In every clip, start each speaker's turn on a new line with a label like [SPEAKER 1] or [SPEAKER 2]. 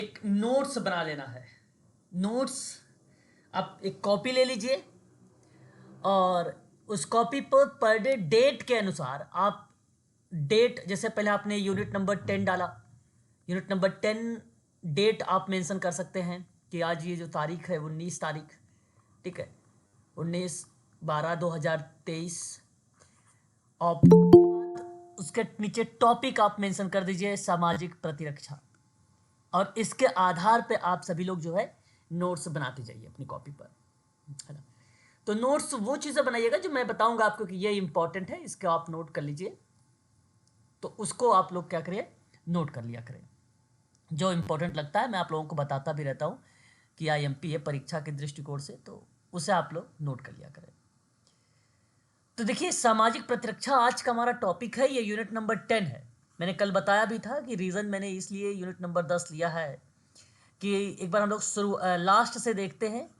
[SPEAKER 1] एक नोट्स बना लेना है। नोट्स आप एक कॉपी ले लीजिए और उस कॉपी पर डे डेट के अनुसार आप डेट, जैसे पहले आपने यूनिट नंबर 10 डाला, यूनिट नंबर 10 डेट आप मेंशन कर सकते हैं कि आज ये जो तारीख है 19 तारीख, ठीक है, 19/12/2023। और उसके नीचे टॉपिक आप मेंशन कर दीजिए सामाजिक प्रतिरक्षा, और इसके आधार पे आप सभी लोग जो है नोट्स बनाते जाइए अपनी कॉपी पर, है ना। तो नोट्स वो चीज़ें बनाइएगा जो मैं बताऊंगा आपको कि ये इंपॉर्टेंट है, इसके आप नोट कर लीजिए। तो उसको आप लोग क्या करिए, नोट कर लिया करें। जो इंपॉर्टेंट लगता है मैं आप लोगों को बताता भी रहता हूँ कि IMP है परीक्षा के दृष्टिकोण से, तो उसे आप लोग नोट कर लिया करें। तो देखिए, सामाजिक प्रतिरक्षा आज का हमारा टॉपिक है, ये यूनिट नंबर 10 है। मैंने कल बताया भी था कि रीज़न मैंने इसलिए यूनिट नंबर 10 लिया है कि एक बार हम लोग लास्ट से देखते हैं।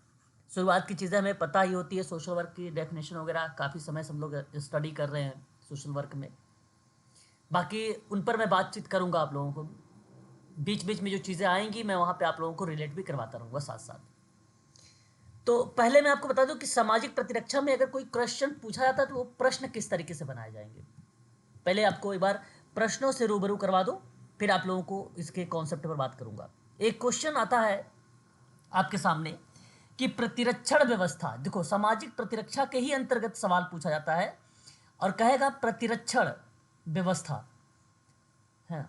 [SPEAKER 1] शुरुआत की चीज़ें हमें पता ही होती है, सोशल वर्क की डेफिनेशन वगैरह काफ़ी समय से हम लोग स्टडी कर रहे हैं सोशल वर्क में। बाकी उन पर मैं बातचीत करूँगा आप लोगों को, बीच बीच में जो चीज़ें आएंगी मैं वहाँ पे आप लोगों को रिलेट भी करवाता रहूँगा साथ साथ। तो पहले मैं आपको बता दूं कि सामाजिक प्रतिरक्षा में अगर कोई क्वेश्चन पूछा जाता है तो वो प्रश्न किस तरीके से बनाए जाएंगे। पहले आपको एक बार प्रश्नों से रूबरू करवा दो, फिर आप लोगों को इसके कॉन्सेप्ट पर बात करूंगा। एक क्वेश्चन आता है आपके सामने कि प्रतिरक्षण व्यवस्था, देखो सामाजिक प्रतिरक्षा के ही अंतर्गत सवाल पूछा जाता है और कहेगा प्रतिरक्षण व्यवस्था है,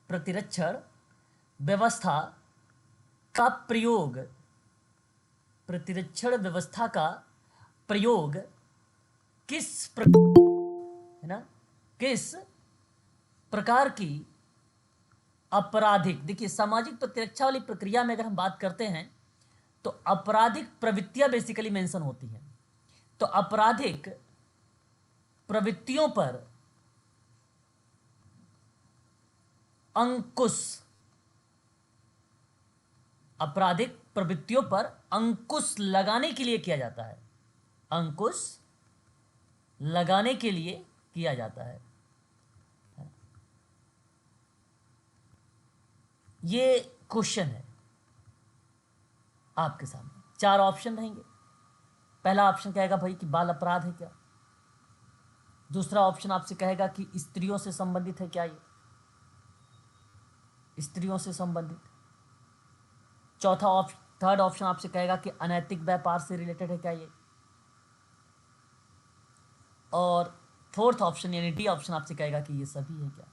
[SPEAKER 1] प्रतिरक्षण व्यवस्था का प्रयोग, प्रतिरक्षण व्यवस्था का प्रयोग किस है ना, किस प्रकार की आपराधिक, देखिए सामाजिक प्रतिरक्षा वाली प्रक्रिया में अगर हम बात करते हैं तो आपराधिक प्रवृत्तियां बेसिकली मेंशन होती हैं। तो आपराधिक प्रवृत्तियों पर अंकुश, आपराधिक प्रवृत्तियों पर अंकुश लगाने के लिए किया जाता है, अंकुश लगाने के लिए किया जाता है। ये क्वेश्चन है आपके सामने, 4 ऑप्शन रहेंगे। पहला ऑप्शन कहेगा भाई कि बाल अपराध है क्या, दूसरा ऑप्शन आपसे कहेगा कि स्त्रियों से संबंधित है क्या, ये स्त्रियों से संबंधित। थर्ड ऑप्शन आपसे कहेगा कि अनैतिक व्यापार से रिलेटेड है क्या ये, और फोर्थ ऑप्शन यानी डी ऑप्शन आपसे कहेगा कि ये सभी है क्या।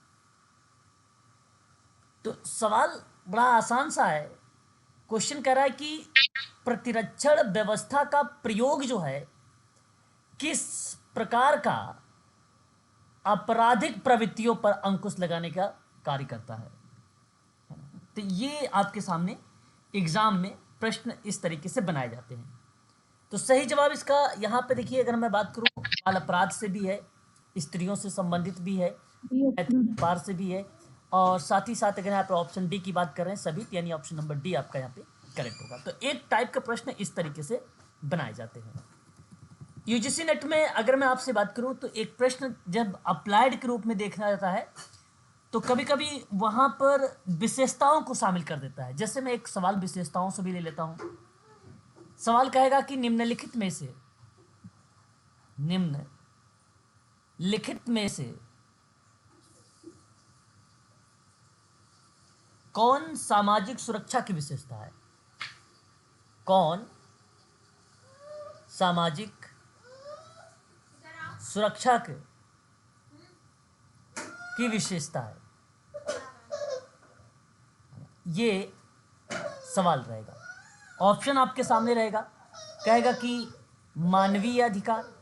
[SPEAKER 1] तो सवाल बड़ा आसान सा है। क्वेश्चन कह रहा है कि प्रतिरक्षण व्यवस्था का प्रयोग जो है किस प्रकार का आपराधिक प्रवृत्तियों पर अंकुश लगाने का कार्य करता है। तो ये आपके सामने एग्जाम में प्रश्न इस तरीके से बनाए जाते हैं। तो सही जवाब इसका यहाँ पे देखिए, अगर मैं बात करूँ बाल अपराध से भी है, स्त्रियों से संबंधित भी है, व्यापार से भी है, और साथ ही साथ अगर यहाँ पे ऑप्शन डी की बात कर रहे हैं सभी, यानी ऑप्शन नंबर डी आपका यहाँ पे करेक्ट होगा। तो एक टाइप का प्रश्न इस तरीके से बनाए जाते हैं। यूजीसी नेट में अगर मैं आपसे बात करूं तो एक प्रश्न जब अप्लाइड के रूप में देखा जाता है तो कभी कभी वहां पर विशेषताओं को शामिल कर देता है। जैसे मैं एक सवाल विशेषताओं से भी ले लेता हूं। सवाल कहेगा कि निम्नलिखित में से, निम्नलिखित में से कौन सामाजिक सुरक्षा की विशेषता है, कौन सामाजिक सुरक्षा की विशेषता है, ये सवाल रहेगा। ऑप्शन आपके सामने रहेगा, कहेगा कि मानवीय अधिकार,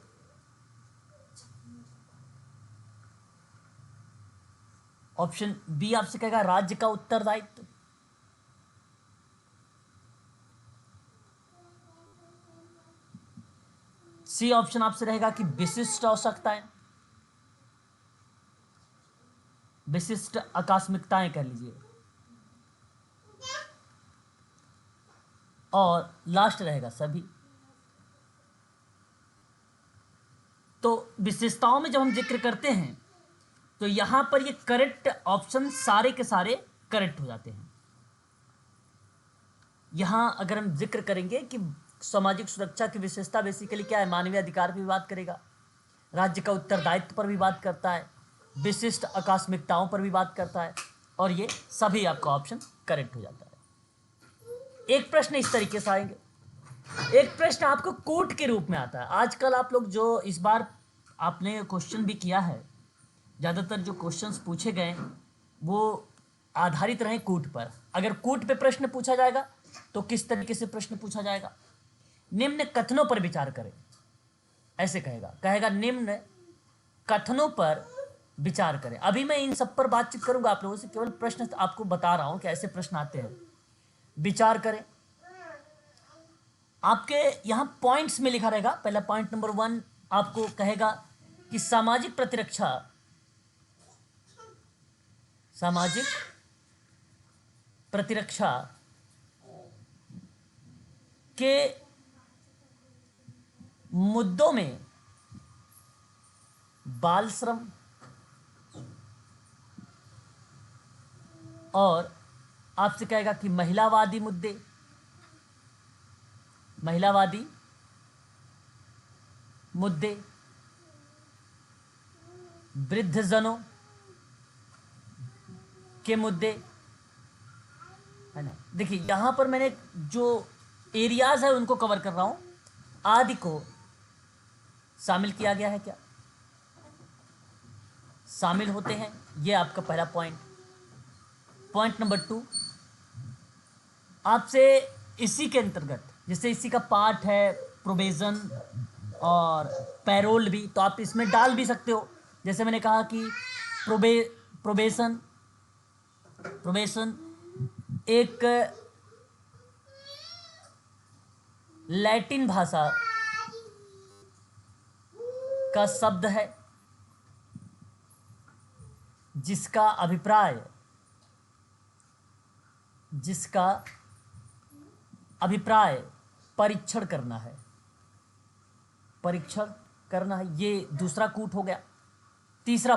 [SPEAKER 1] ऑप्शन बी आपसे कहेगा राज्य का उत्तरदायित्व, सी ऑप्शन आपसे रहेगा कि विशिष्ट आवश्यकताएं, विशिष्ट आकस्मिकताएं कह लीजिए, और लास्ट रहेगा सभी। तो विशेषताओं में जब हम जिक्र करते हैं तो यहां पर ये करेक्ट ऑप्शन सारे के सारे करेक्ट हो जाते हैं। यहाँ अगर हम जिक्र करेंगे कि सामाजिक सुरक्षा की विशेषता बेसिकली क्या है, मानवीय अधिकार पर भी बात करेगा, राज्य का उत्तरदायित्व पर भी बात करता है, विशिष्ट आकस्मिकताओं पर भी बात करता है, और ये सभी आपका ऑप्शन करेक्ट हो जाता है। एक प्रश्न इस तरीके से आएंगे, एक प्रश्न आपको कोट के रूप में आता है। आजकल आप लोग जो इस बार आपने क्वेश्चन भी किया है, ज़्यादातर जो क्वेश्चंस पूछे गए वो आधारित रहे कूट पर। अगर कूट पे प्रश्न पूछा जाएगा तो किस तरीके से प्रश्न पूछा जाएगा, निम्न कथनों पर विचार करें, ऐसे कहेगा निम्न कथनों पर विचार करें। अभी मैं इन सब पर बातचीत करूंगा आप लोगों से, केवल प्रश्न आपको बता रहा हूं कि ऐसे प्रश्न आते हैं, विचार करें। आपके यहां पॉइंट्स में लिखा रहेगा। पहला पॉइंट नंबर 1 आपको कहेगा कि सामाजिक प्रतिरक्षा के मुद्दों में बाल श्रम और आपसे कहेगा कि महिलावादी मुद्दे, वृद्धजनों के मुद्दे, है ना। देखिए यहां पर मैंने जो एरियाज है उनको कवर कर रहा हूं, आदि को शामिल किया गया है क्या, शामिल होते हैं, ये आपका पहला पॉइंट। पॉइंट नंबर 2 आपसे इसी के अंतर्गत, जैसे इसी का पार्ट है प्रोबेशन और पैरोल भी, तो आप इसमें डाल भी सकते हो। जैसे मैंने कहा कि प्रोबेशन एक लैटिन भाषा का शब्द है जिसका अभिप्राय परीक्षण करना है। ये दूसरा कूट हो गया। तीसरा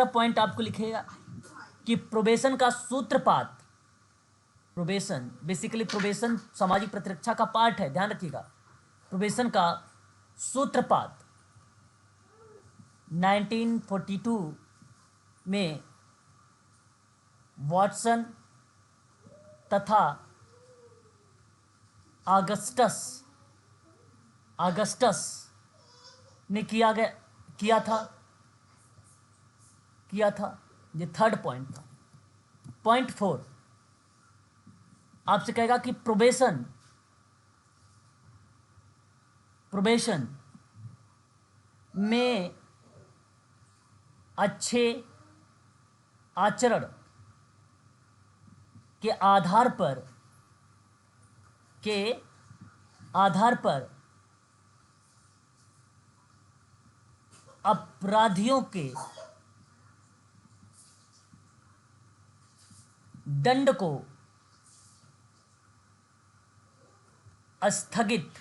[SPEAKER 1] पॉइंट आपको लिखेगा कि प्रोबेशन का सूत्रपात, प्रोबेशन सामाजिक प्रतिरक्षा का पार्ट है, ध्यान रखिएगा। प्रोबेशन का सूत्रपात 1942 में वॉटसन तथा ऑगस्टस ने किया था। ये थर्ड पॉइंट था। पॉइंट 4 आपसे कहेगा कि प्रोबेशन में अच्छे आचरण के आधार पर अपराधियों के दंड को स्थगित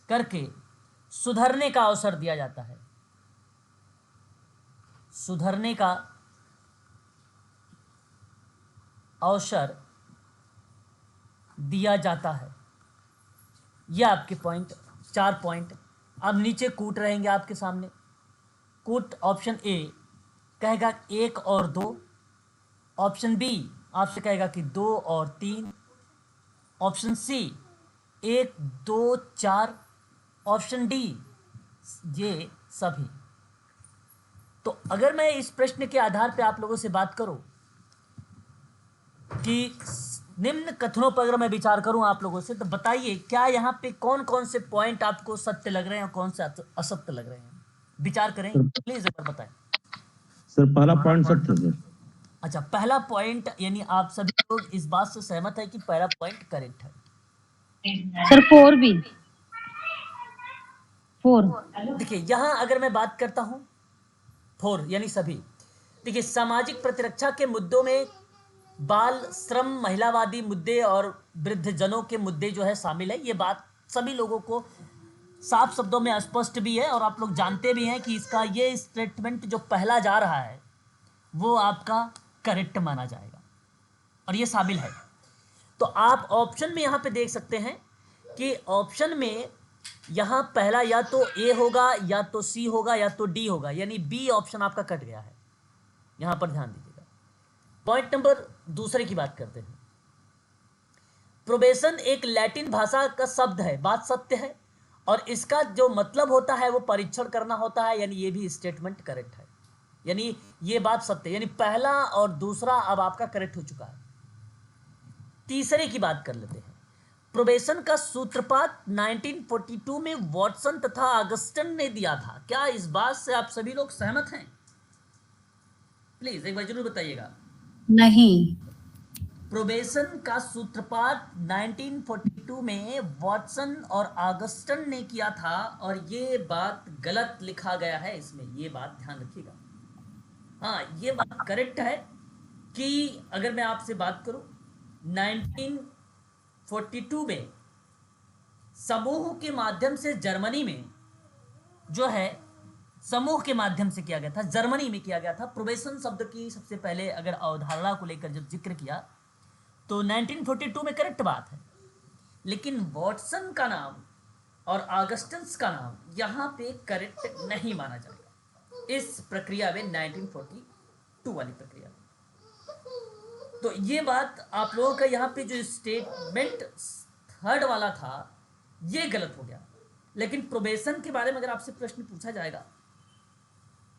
[SPEAKER 1] करके सुधरने का अवसर दिया जाता है। सुधरने का अवसर दिया जाता है। यह आपके पॉइंट, 4 पॉइंट। अब नीचे कूट रहेंगे आपके सामने। कूट ऑप्शन ए कहेगा 1 और 2, ऑप्शन बी आपसे कहेगा कि 2 और 3, ऑप्शन सी 1, 2, 4, ऑप्शन डी ये सभी। तो अगर मैं इस प्रश्न के आधार पर आप लोगों से बात करूं कि निम्न कथनों पर अगर मैं विचार करूं आप लोगों से, तो बताइए क्या यहाँ पे कौन कौन से पॉइंट आपको सत्य लग रहे हैं और कौन से असत्य लग रहे हैं। विचार करें प्लीज, एक बार बताएं।
[SPEAKER 2] सर पहला पॉइंट सत्य है सर।
[SPEAKER 1] अच्छा, पहला पॉइंट, यानी आप सभी लोग इस बात से सहमत है कि पहला पॉइंट करेक्ट है।
[SPEAKER 3] सर 4 भी 4।
[SPEAKER 1] देखिए यहां अगर मैं बात करता हूं 4 यानी सभी, देखिए सामाजिक प्रतिरक्षा के मुद्दों में बाल श्रम, महिलावादी मुद्दे और वृद्धजनों के मुद्दे जो है शामिल है। ये बात सभी लोगों को साफ शब्दों में स्पष्ट भी है और आप लोग जानते भी हैं कि इसका ये स्टेटमेंट जो पहला जा रहा है वो आपका करेक्ट माना जाएगा और ये शामिल है। तो आप ऑप्शन में यहाँ पे देख सकते हैं कि ऑप्शन में यहाँ पहला या तो ए होगा या तो सी होगा या तो डी होगा, यानी बी ऑप्शन आपका कट गया है। यहाँ पर ध्यान दीजिएगा। पॉइंट नंबर दूसरे की बात करते हैं। प्रोबेशन एक लैटिन भाषा का शब्द है, बात सत्य है, और इसका जो मतलब होता है वो परीक्षण करना होता है, यानी ये भी स्टेटमेंट करेक्ट है, यानी ये बात सत्य है, यानी पहला और दूसरा अब आपका करेक्ट हो चुका है। तीसरे की बात कर लेते हैं। प्रोबेशन का सूत्रपात 1942 में वॉटसन तथा अगस्टन ने दिया था। क्या इस बात से आप सभी लोग सहमत हैं? प्लीज एक बार जरूर बताइएगा।
[SPEAKER 3] नहीं।
[SPEAKER 1] प्रोबेशन का सूत्रपात 1942 में वॉटसन और ऑगस्टन ने किया था, और ये बात गलत लिखा गया है इसमें, ये बात ध्यान रखिएगा। हाँ, ये बात करेक्ट है कि अगर मैं आपसे बात करूं 1942 में समूह के माध्यम से जर्मनी में जो है, समूह के माध्यम से किया गया था, जर्मनी में किया गया था। प्रोबेशन शब्द की सबसे पहले अगर अवधारणा को लेकर जब जिक्र किया तो 1942 में करेक्ट बात है, लेकिन वॉटसन का नाम और ऑगस्टन्स का नाम यहाँ पे करेक्ट नहीं माना जाएगा इस प्रक्रिया में, 1942 वाली प्रक्रिया में। तो ये बात आप लोगों का यहाँ पे जो स्टेटमेंट थर्ड वाला था ये गलत हो गया। लेकिन प्रोबेशन के बारे में अगर आपसे प्रश्न पूछा जाएगा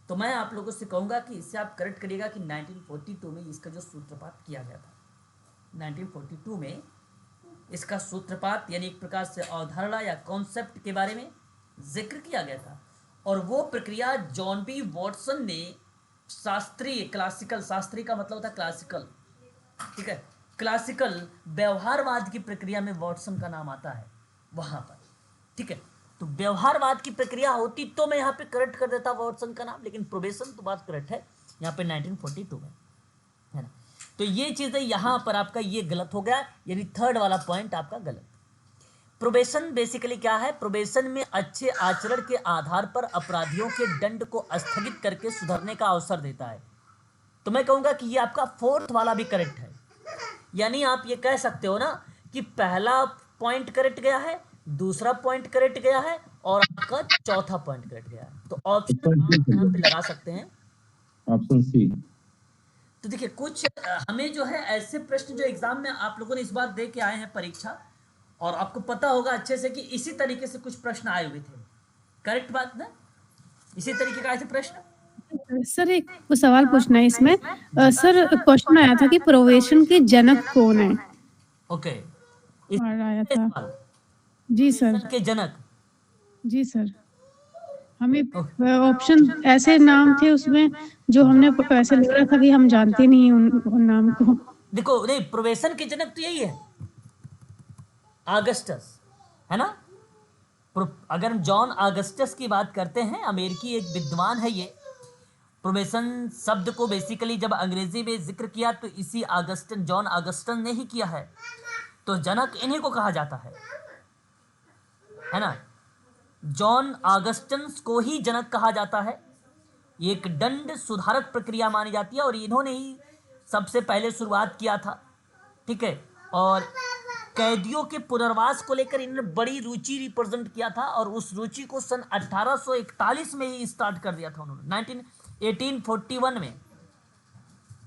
[SPEAKER 1] तो मैं आप लोगों से कहूँगा कि इससे आप करेक्ट करिएगा कि 1942 में इसका जो सूत्रपात किया गया था, 1942 में इसका सूत्रपात यानी एक प्रकार से अवधारणा या कॉन्सेप्ट के बारे में जिक्र किया गया था, और वो प्रक्रिया जॉन बी वॉटसन ने शास्त्रीय, क्लासिकल, शास्त्रीय का मतलब होता है क्लासिकल, ठीक है, क्लासिकल व्यवहारवाद की प्रक्रिया में वॉटसन का नाम आता है वहां पर, ठीक है। तो व्यवहारवाद की प्रक्रिया होती तो मैं यहाँ पे करेक्ट कर देता वॉटसन का नाम, लेकिन प्रोबेशन तो बात करेक्ट है यहाँ पे 1942 में, है ना। तो ये चीज़ें यहाँ पर आपका ये गलत हो गया, यानी थर्ड वाला पॉइंट आपका गलत। प्रोबेशन बेसिकली क्या है? प्रोबेशन में अच्छे आचरण के आधार पर अपराधियों के दंड को स्थगित करके सुधरने का अवसर देता है। तो मैं कहूँगा कि ये आपका फोर्थ वाला भी करेक्ट है, यानी आप ये कह सकते हो ना कि पहला पॉइंट करेक्ट गया है, दूसरा पॉइंट करेक्ट गया है और आपका चौथा पॉइंट करेक्ट गया है। तो ऑप्शन आप यहाँ पे लगा सकते हैं,
[SPEAKER 2] ऑप्शन सी।
[SPEAKER 1] तो देखिए कुछ हमें जो है ऐसे प्रश्न जो एग्जाम में आप लोगों ने इस बार दे के आए हैं परीक्षा, और आपको पता होगा अच्छे से कि इसी तरीके से कुछ प्रश्न आए हुए थे, करेक्ट बात ना, इसी तरीके का आए थे प्रश्न।
[SPEAKER 4] सर एक सवाल पूछना है इसमें। सर क्वेश्चन आया था कि प्रोबेशन के जनक कौन है?
[SPEAKER 1] ओके,
[SPEAKER 4] आया था।
[SPEAKER 1] सवाल
[SPEAKER 4] जी सर।
[SPEAKER 1] के जनक,
[SPEAKER 4] जी सर, हमें ऑप्शन ऐसे नाम थे उसमें जो हमने ऐसे लग रहा था कि हम जानते नहीं उन नाम को।
[SPEAKER 1] देखो नहीं, प्रोबेशन के जनक तो यही है, ऑगस्टस, है ना। अगर हम जॉन ऑगस्टस की बात करते हैं, अमेरिकी एक विद्वान है ये। प्रोबेशन शब्द को बेसिकली जब अंग्रेजी में जिक्र किया तो इसी ऑगस्टन, जॉन ऑगस्टन ने ही किया है, तो जनक इन्हीं को कहा जाता है ना। जॉन ऑगस्टन्स को ही जनक कहा जाता है। ये एक दंड सुधारक प्रक्रिया मानी जाती है और इन्होंने ही सबसे पहले शुरुआत किया था, ठीक है। और कैदियों के पुनर्वास को लेकर इन्होंने बड़ी रुचि रिप्रेजेंट किया था, और उस रुचि को सन 1841 में ही स्टार्ट कर दिया था उन्होंने, 1841 में,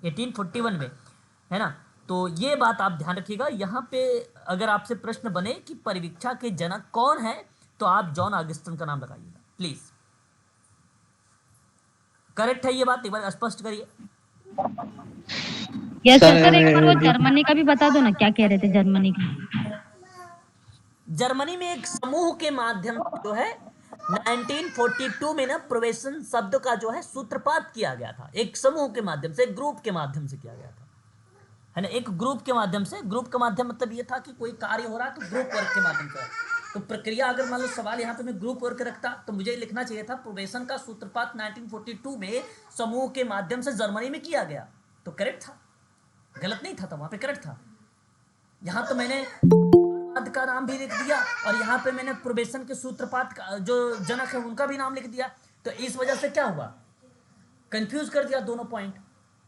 [SPEAKER 1] 1841 में, है ना। तो ये बात आप ध्यान रखिएगा। यहाँ पे अगर आपसे प्रश्न बने कि परिवीक्षा के जनक कौन है, तो आप जॉन ऑगस्टन का नाम लगाइएगा प्लीज। करेक्ट है ये बात, एक बार स्पष्ट करिए।
[SPEAKER 3] यस सर, एक बार वो जर्मनी का भी बता दो ना, क्या कह रहे थे जर्मनी का?
[SPEAKER 1] जर्मनी में एक समूह के माध्यम से जो है 1942 में ना प्रोबेशन शब्द का जो है सूत्रपात किया गया था, एक समूह के माध्यम से, एक ग्रुप के माध्यम से किया गया था, है ना। एक ग्रुप के माध्यम से, ग्रुप का माध्यम मतलब ये था कि कोई कार्य हो रहा है तो ग्रुप वर्क के माध्यम से। तो प्रक्रिया, अगर मान लो सवाल यहाँ पे मैं ग्रुप वर्क रखता तो मुझे लिखना चाहिए था प्रोबेशन का सूत्रपात 1942 में समूह के माध्यम से जर्मनी में किया गया, तो करेक्ट था, गलत नहीं था, तो वहां पे करेक्ट था। यहाँ तो मैंने सूत्रपात का नाम भी लिख दिया और यहाँ पे मैंने प्रोबेशन के सूत्रपात का जो जनक है उनका भी नाम लिख दिया, तो इस वजह से क्या हुआ, कंफ्यूज कर दिया दोनों पॉइंट,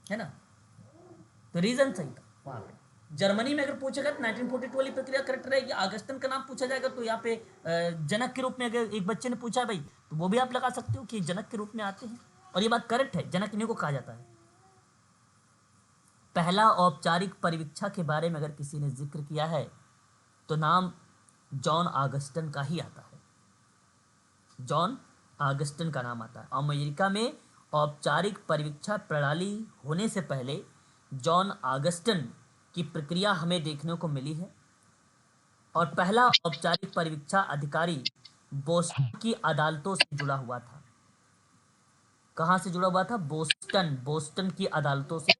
[SPEAKER 1] है ना। तो रीजन सही था वहां पे। जर्मनी में अगर पूछेगा तो 1942 वाली प्रक्रिया करेक्ट रहेगी। अगस्टन का नाम पूछा जाएगा तो यहाँ पे जनक के रूप में अगर एक बच्चे ने पूछा भाई, तो वो भी आप लगा सकते हो कि जनक के रूप में आते हैं, और ये बात करेक्ट है, जनक इन्हीं को कहा जाता है। पहला औपचारिक परिवीक्षा के बारे में अगर किसी ने जिक्र किया है तो नाम जॉन ऑगस्टन का ही आता है, जॉन ऑगस्टन का नाम आता है। अमेरिका में औपचारिक परिवीक्षा प्रणाली होने से पहले जॉन ऑगस्टन की प्रक्रिया हमें देखने को मिली है, और पहला औपचारिक परिवीक्षा अधिकारी बोस्टन की अदालतों से जुड़ा हुआ था। कहाँ से जुड़ा हुआ था? बोस्टन की अदालतों से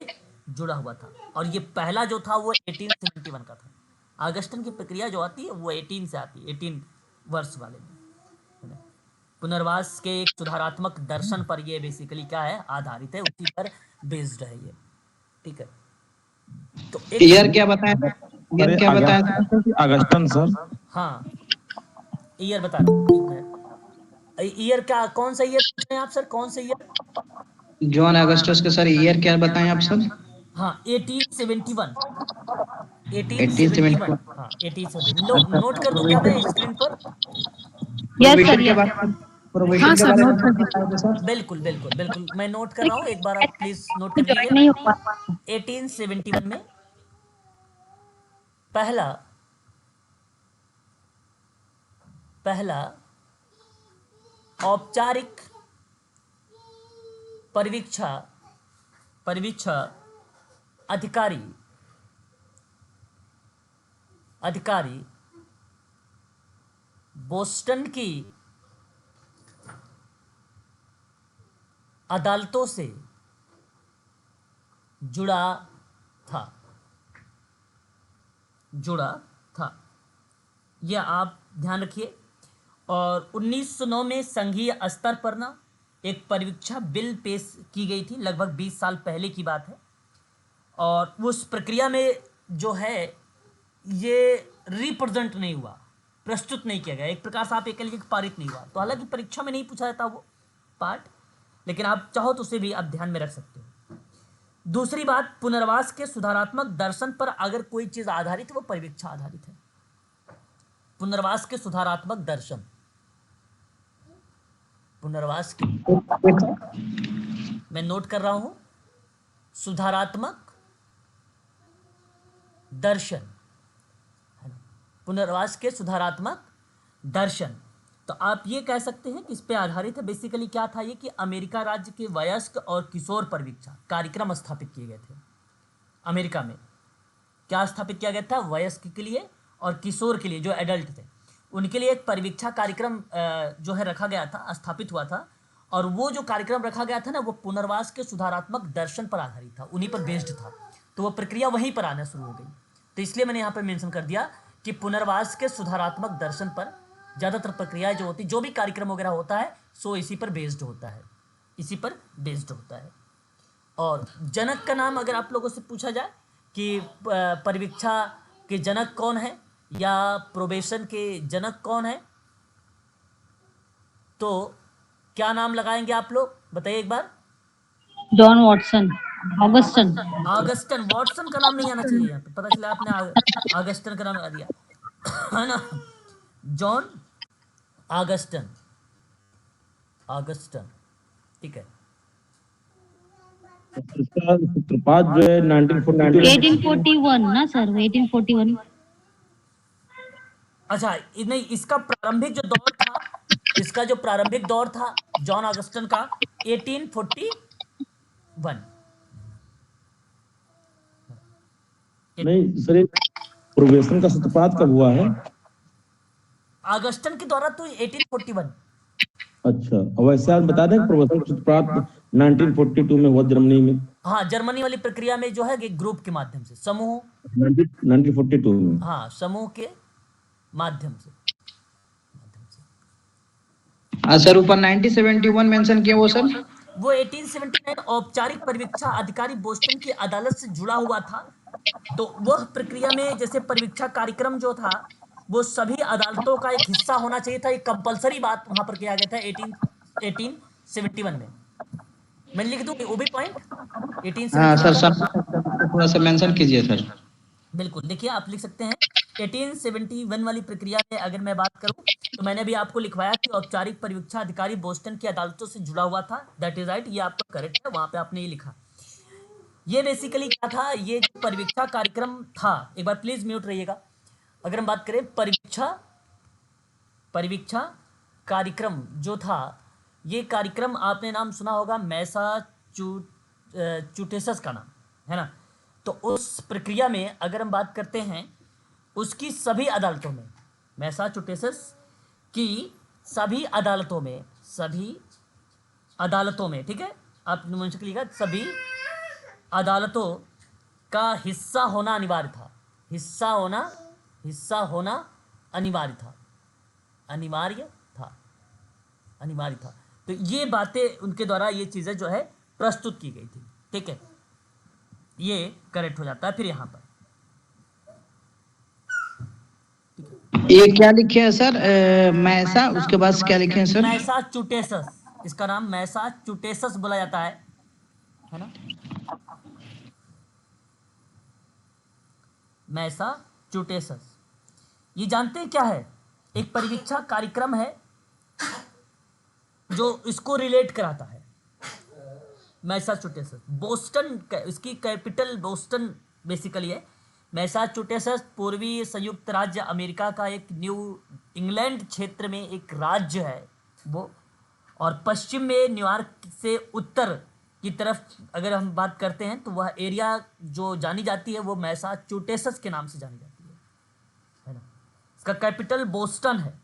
[SPEAKER 1] जुड़ा हुआ था, और ये पहला जो था वो 1871 का था। ऑगस्टन की प्रक्रिया जो आती है वो 18 से आती है, 18 वर्ष वाले में। पुनर्वास के एक सुधारात्मक दर्शन पर ये बेसिकली क्या है, आधारित है, उसी पर बेस्ड है ये, ठीक है। तो
[SPEAKER 5] ईयर क्या बताया था? ईयर क्या बताया था?
[SPEAKER 2] Augustan sir.
[SPEAKER 1] हाँ, ईयर बता दो। ईयर क्या, कौन सा ईयर पूछ रहे हैं आप सर, कौन सा ईयर?
[SPEAKER 5] जॉन अगस्टस के सर ईयर क्या बताएं आप सर?
[SPEAKER 1] हाँ, 1871। 1871। हाँ, 1871 नोट कर दो क्या मैं स्क्रीन पर?
[SPEAKER 3] यस सर,
[SPEAKER 5] के बारे
[SPEAKER 3] यस।
[SPEAKER 5] में प्रोविजन
[SPEAKER 4] हाँ
[SPEAKER 5] के
[SPEAKER 4] सर,
[SPEAKER 5] बारे
[SPEAKER 4] नोट
[SPEAKER 5] में
[SPEAKER 4] कर
[SPEAKER 5] बताया था सर।
[SPEAKER 1] बिल्कुल बिल्कुल बिल्कुल, मैं नोट कर रहा हूँ, एक बार आप प्लीज नोट कर
[SPEAKER 3] ज्वाइन
[SPEAKER 1] लीजिए।
[SPEAKER 3] नहीं हो पा
[SPEAKER 1] 1871 में पहला औपचारिक परिवीक्षा अधिकारी बोस्टन की अदालतों से जुड़ा था। यह आप ध्यान रखिए। और 1909 में संघीय स्तर पर ना एक परिवीक्षा बिल पेश की गई थी, लगभग 20 साल पहले की बात है, और उस प्रक्रिया में जो है ये रिप्रेजेंट नहीं हुआ, प्रस्तुत नहीं किया गया, एक प्रकार से आप एक लिखित पारित नहीं हुआ। तो हालांकि परीक्षा में नहीं पूछा जाता वो पार्ट, लेकिन आप चाहो तो उसे भी आप ध्यान में रख सकते हो। दूसरी बात, पुनर्वास के सुधारात्मक दर्शन पर अगर कोई चीज आधारित है वो परिवीक्षा आधारित है। पुनर्वास के सुधारात्मक दर्शन, पुनर्वास के, मैं नोट कर रहा हूं, सुधारात्मक दर्शन, पुनर्वास के सुधारात्मक दर्शन। तो आप ये कह सकते हैं कि इस पे आधारित है। बेसिकली क्या था ये कि अमेरिका राज्य के वयस्क और किशोर परिवीक्षा कार्यक्रम स्थापित किए गए थे। अमेरिका में क्या स्थापित किया गया था? वयस्क के लिए और किशोर के लिए, जो एडल्ट थे, उनके लिए एक परिवीक्षा कार्यक्रम जो है रखा गया था, स्थापित हुआ था। और वो जो कार्यक्रम रखा गया था ना, वो पुनर्वास के सुधारात्मक दर्शन पर आधारित था, उन्हीं पर बेस्ड था। तो वो प्रक्रिया वहीं पर आना शुरू हो गई। तो इसलिए मैंने यहाँ पर मेंशन कर दिया कि पुनर्वास के सुधारात्मक दर्शन पर ज़्यादातर प्रक्रियाएं जो होती, जो भी कार्यक्रम वगैरह होता है, सो इसी पर बेस्ड होता है, इसी पर बेस्ड होता है। और जनक का नाम अगर आप लोगों से पूछा जाए कि परिवीक्षा के जनक कौन है या प्रोबेशन के जनक कौन है, तो क्या नाम लगाएंगे आप लोग, बताइए एक बार।
[SPEAKER 3] John Watson, Augustan.
[SPEAKER 1] Augustan, Watson का नाम नहीं आना चाहिए यहाँ पे, पता चला आपने ऑगस्टन का नाम लगा दिया है ना। जॉन ऑगस्टन, ठीक है।
[SPEAKER 2] इसका सूत्रपात जो है 1942
[SPEAKER 3] 1841 ना सर, 1841।
[SPEAKER 1] अच्छा, नहीं, इसका प्रारंभिक जो दौर था, इसका जो प्रारंभिक दौर था जॉन ऑगस्टन का 1841।
[SPEAKER 2] नहीं सर, ये प्रोबेशन का सूत्रपात कब हुआ है?
[SPEAKER 1] ऑगस्टन के द्वारा तो 1841।
[SPEAKER 2] अच्छा, और वैसे आप बता दें कि प्रोबेशन का सूत्रपात 1942 में हुआ जर्मनी में।
[SPEAKER 1] हाँ, जर्मनी वाली प्रक्रिया में जो है एक ग्रुप के माध्यम से, समूह,
[SPEAKER 2] 1942 में।
[SPEAKER 1] हाँ, समूह के माध्यम से।
[SPEAKER 5] सर ऊपर 1971 मेंशन किया वो सर।
[SPEAKER 1] वो 1879 औपचारिक परिवीक्षा अधिकारी बोस्टन की अदालत से जुड़ा हुआ था। तो वह प्रक्रिया में जैसे परिवीक्षा कार्यक्रम जो था वो सभी अदालतों का एक हिस्सा होना चाहिए था। एक कंपलसरी बात वहां पर किया गया था 1871 में। मैं लिख दूं वो भी पॉइंट
[SPEAKER 5] हाँ
[SPEAKER 1] 1871
[SPEAKER 5] सर,
[SPEAKER 1] का।
[SPEAKER 5] थोड़ा सा मेंशन कीजिए सर।
[SPEAKER 1] बिल्कुल, देखिए आप लिख सकते हैं 1871 वाली प्रक्रिया में अगर मैं बात करूं तो मैंने भी आपको लिखवाया कि औपचारिक परिवीक्षा अधिकारी बोस्टन की अदालतों से जुड़ा हुआ था। दैट इज राइट, ये आपका करेक्ट है, वहां पे आपने ये लिखा। ये बेसिकली क्या था, ये जो परिवीक्षा कार्यक्रम था, एक बार प्लीज म्यूट रहिएगा। अगर हम बात करें परिवीक्षा परिवीक्षा कार्यक्रम जो था, ये कार्यक्रम आपने नाम सुना होगा मैसाचुसेट्स का नाम है ना। तो उस प्रक्रिया में अगर हम बात करते हैं उसकी सभी अदालतों में, मैसाचुसेट्स की सभी अदालतों में, ठीक है, आप मुझे लिखा सभी अदालतों का हिस्सा होना अनिवार्य था। हिस्सा होना अनिवार्य था। तो ये बातें उनके द्वारा ये चीजें जो है प्रस्तुत की गई थी, ठीक है, ये करेक्ट हो जाता है फिर यहाँ पर।
[SPEAKER 5] ये क्या लिखे हैं सर? मैसा, उसके बाद क्या लिखे हैं सर?
[SPEAKER 1] मैसाचुसेट्स, इसका नाम मैसाचुसेट्स बोला जाता है ना, मैसाचुसेट्स। ये जानते हैं क्या है? एक परिवीक्षा कार्यक्रम है जो इसको रिलेट कराता है। मैसाचुसेट्स बोस्टन, इसकी कैपिटल बोस्टन बेसिकली है। मैसाचुसेट्स पूर्वी संयुक्त राज्य अमेरिका का एक न्यू इंग्लैंड क्षेत्र में एक राज्य है वो, और पश्चिम में न्यूयॉर्क से उत्तर की तरफ अगर हम बात करते हैं तो वह एरिया जो जानी जाती है वो मैसाचुसेट्स के नाम से जानी जाती है ना। इसका कैपिटल बोस्टन है।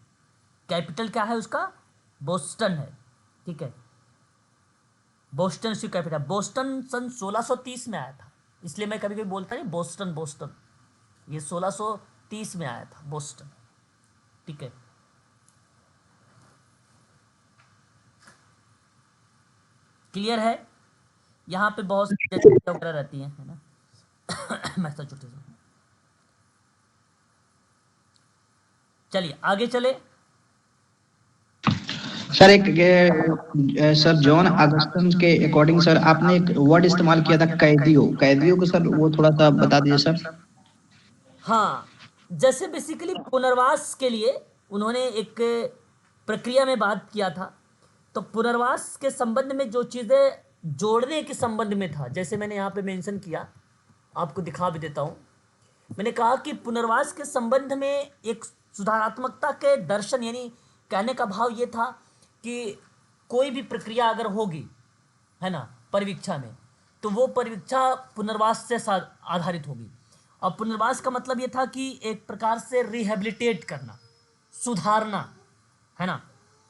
[SPEAKER 1] कैपिटल क्या है उसका? बोस्टन है, ठीक है, बोस्टन इसकी कैपिटल। बोस्टन सन 1630 में आया था, इसलिए मैं कभी कभी बोलता नहीं बोस्टन, ये 1630 में आया था बोस्टन, ठीक है। क्लियर है? यहाँ पे बहुत सारी वगैरह रहती हैं, है ना। मैसाचुसेट्स। चलिए आगे चले।
[SPEAKER 5] सर सर जॉन अगस्टन के अकॉर्डिंग सर आपने एक वर्ड इस्तेमाल किया था कैदियों को सर, वो थोड़ा सा बता दीजिए सर।
[SPEAKER 1] हाँ, जैसे बेसिकली पुनर्वास के लिए उन्होंने एक प्रक्रिया में बात किया था। तो पुनर्वास के संबंध में जो चीज़ें जोड़ने के संबंध में था, जैसे मैंने यहाँ पे मेंशन किया, आपको दिखा भी देता हूँ। मैंने कहा कि पुनर्वास के संबंध में एक सुधारात्मकता के दर्शन, यानी कहने का भाव ये था कि कोई भी प्रक्रिया अगर होगी, है ना, परिवीक्षा में, तो वो परिवीक्षा पुनर्वास से आधारित होगी। और पुनर्वास का मतलब ये था कि एक प्रकार से रिहेबिलिटेट करना, सुधारना, है ना।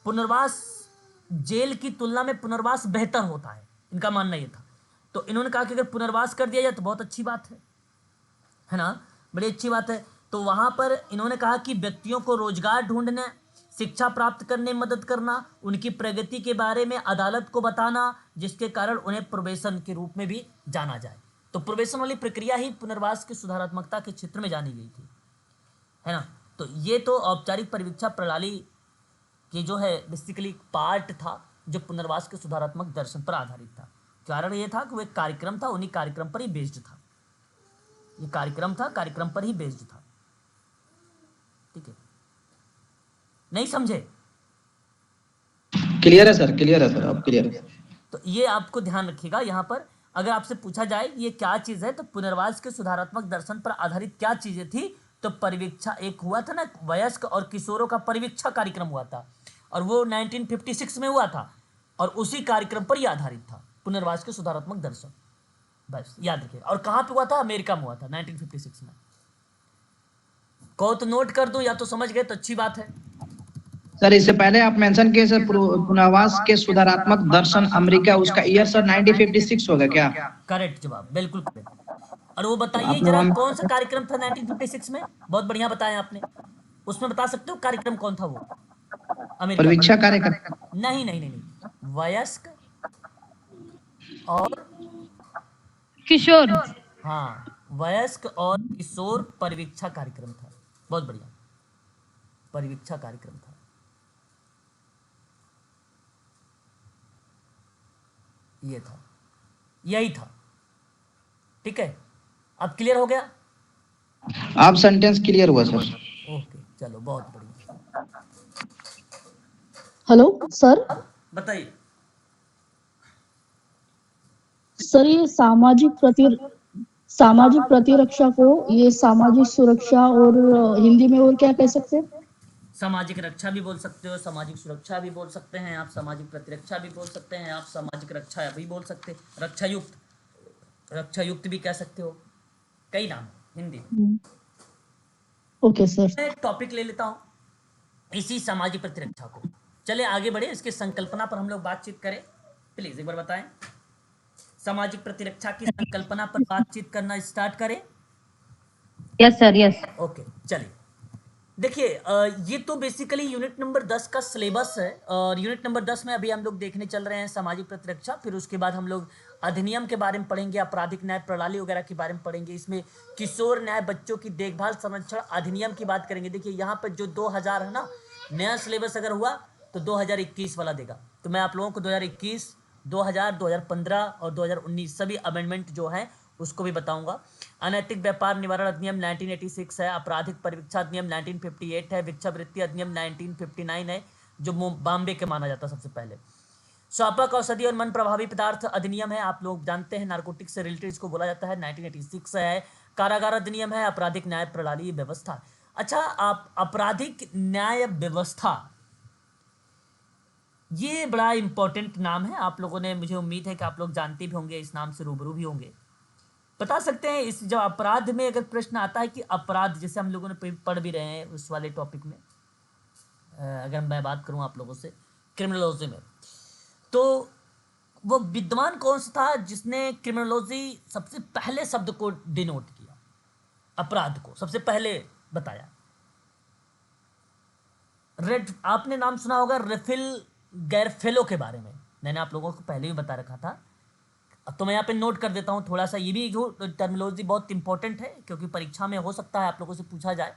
[SPEAKER 1] पुनर्वास, जेल की तुलना में पुनर्वास बेहतर होता है, इनका मानना ये था। तो इन्होंने कहा कि अगर पुनर्वास कर दिया जाए तो बहुत अच्छी बात है ना, बड़ी अच्छी बात है। तो वहाँ पर इन्होंने कहा कि व्यक्तियों को रोजगार ढूंढने, शिक्षा प्राप्त करने में मदद करना, उनकी प्रगति के बारे में अदालत को बताना, जिसके कारण उन्हें प्रोबेशन के रूप में भी जाना जाए। तो प्रोबेशन वाली प्रक्रिया ही पुनर्वास की सुधारात्मकता के क्षेत्र में जानी गई थी, है ना। तो ये तो औपचारिक परिवीक्षा प्रणाली की जो है बेसिकली पार्ट था जो पुनर्वास के सुधारात्मक दर्शन पर आधारित था। कारण ये था कि वो एक कार्यक्रम था, उन्हीं कार्यक्रम पर ही बेस्ड था। ये कार्यक्रम था, कार्यक्रम पर ही बेस्ड था, ठीक है। नहीं समझे?
[SPEAKER 5] क्लियर है सर, क्लियर है सर, आप क्लियर है।
[SPEAKER 1] तो ये आपको ध्यान रखिएगा। यहाँ पर अगर आपसे पूछा जाए ये क्या चीज है, तो पुनर्वास के सुधारात्मक दर्शन पर आधारित क्या चीजें थी, तो परिवीक्षा एक हुआ था ना, वयस्क और किशोरों का परिवीक्षा कार्यक्रम हुआ था, और वो 1956 में हुआ था, और उसी कार्यक्रम पर यह आधारित था, पुनर्वास के सुधारात्मक दर्शन। बस याद रखिए। और कहाँ पे हुआ था? अमेरिका में हुआ था 1956 में। कहो तो नोट कर दो, या तो समझ गए तो अच्छी बात है।
[SPEAKER 5] सर इससे पहले आप मेंशन किए सर पुनर्वास के सुधारात्मक दर्शन अमेरिका, उसका ईयर सर 1956 होगा क्या?
[SPEAKER 1] करेक्ट जवाब, बिल्कुल करेक्ट। और वो बताइए
[SPEAKER 5] आपने
[SPEAKER 1] जरा
[SPEAKER 5] वहाँ-
[SPEAKER 1] कौन सा कार्यक्रम था 1956 में? बहुत बढ़िया बताया आपने। उसमें बता सकते हो कार्यक्रम कौन था वो? अमेरिका
[SPEAKER 5] परीक्षा
[SPEAKER 1] का?
[SPEAKER 5] कार्यक्रम।
[SPEAKER 1] नहीं नहीं नहीं नहीं, वयस्क और
[SPEAKER 3] किशोर।
[SPEAKER 1] हाँ, वयस्क और किशोर परिवीक्षा कार्यक्रम था। बहुत बढ़िया। परिवीक्षा कार्यक्रम था। ये था, यही था। ठीक है, अब क्लियर हो गया?
[SPEAKER 5] आप सेंटेंस क्लियर हुआ सर।
[SPEAKER 1] ओके, चलो बहुत बढ़िया।
[SPEAKER 6] Hello sir.
[SPEAKER 1] बताइए।
[SPEAKER 6] सर ये सामाजिक प्रतिरक्षा को ये सामाजिक सुरक्षा और हिंदी में और क्या कह सकते हैं?
[SPEAKER 1] सामाजिक रक्षा भी बोल सकते हो, सामाजिक सुरक्षा भी बोल सकते हैं आप, सामाजिक प्रतिरक्षा भी बोल सकते हैं आप, सामाजिक रक्षा भी बोल सकते हैं, रक्षा युक्त भी कह सकते हो, कई नाम हिंदी में।
[SPEAKER 6] Okay sir.
[SPEAKER 1] मैं टॉपिक ले लेता हूँ इसी सामाजिक प्रतिरक्षा को। चले आगे बढ़े, इसके संकल्पना पर हम लोग बातचीत करें। प्लीज एक बार बताएं, सामाजिक प्रतिरक्षा की संकल्पना पर बातचीत करना स्टार्ट करें।
[SPEAKER 3] Yes sir, yes.
[SPEAKER 1] ओके, चलिए देखिए, ये तो बेसिकली यूनिट नंबर 10 का सिलेबस है, और यूनिट नंबर 10 में अभी हम लोग देखने चल रहे हैं सामाजिक प्रतिरक्षा। फिर उसके बाद हम लोग अधिनियम के बारे में पढ़ेंगे, आपराधिक न्याय प्रणाली वगैरह के बारे में पढ़ेंगे। इसमें किशोर न्याय बच्चों की देखभाल संरक्षण अधिनियम की बात करेंगे। देखिए यहाँ पर जो 2000 है ना, नया सिलेबस अगर हुआ तो 2021 वाला देगा। तो मैं आप लोगों को 2021, 2000, 2015 और 2019 सभी अमेंडमेंट जो है उसको भी बताऊंगा। अनैतिक व्यापार निवारण अधिनियम 1986 है, आपराधिक परिवीक्षा अधिनियम 1958 है, भिक्षावृत्ति अधिनियम 1959 है जो बॉम्बे के माना जाता है सबसे पहले। स्वापक औषधि और मन प्रभावी पदार्थ अधिनियम है, आप लोग जानते हैं, नारकोटिक्स से रिलेटेड इसको बोला जाता है, 1986 है। कारागार अधिनियम है, आपराधिक न्याय प्रणाली व्यवस्था। अच्छा, आप आपराधिक न्याय व्यवस्था, ये बड़ा इंपॉर्टेंट नाम है। आप लोगों ने, मुझे उम्मीद है कि आप लोग जानते भी होंगे, इस नाम से रूबरू भी होंगे। बता सकते हैं इस जब अपराध में अगर प्रश्न आता है कि अपराध, जैसे हम लोगों ने पढ़ भी रहे हैं उस वाले टॉपिक में, अगर मैं बात करूं आप लोगों से क्रिमिनोलॉजी में, तो वो विद्वान कौन सा था जिसने क्रिमिनोलॉजी सबसे पहले शब्द को डिनोट किया, अपराध को सबसे पहले बताया? आपने नाम सुना होगा रेफिल गैरफेलो के बारे में, मैंने आप लोगों को पहले भी बता रखा था। अब तो मैं यहाँ पे नोट कर देता हूँ थोड़ा सा, ये भी टर्मिनोलॉजी बहुत इंपॉर्टेंट है क्योंकि परीक्षा में हो सकता है आप लोगों से पूछा जाए।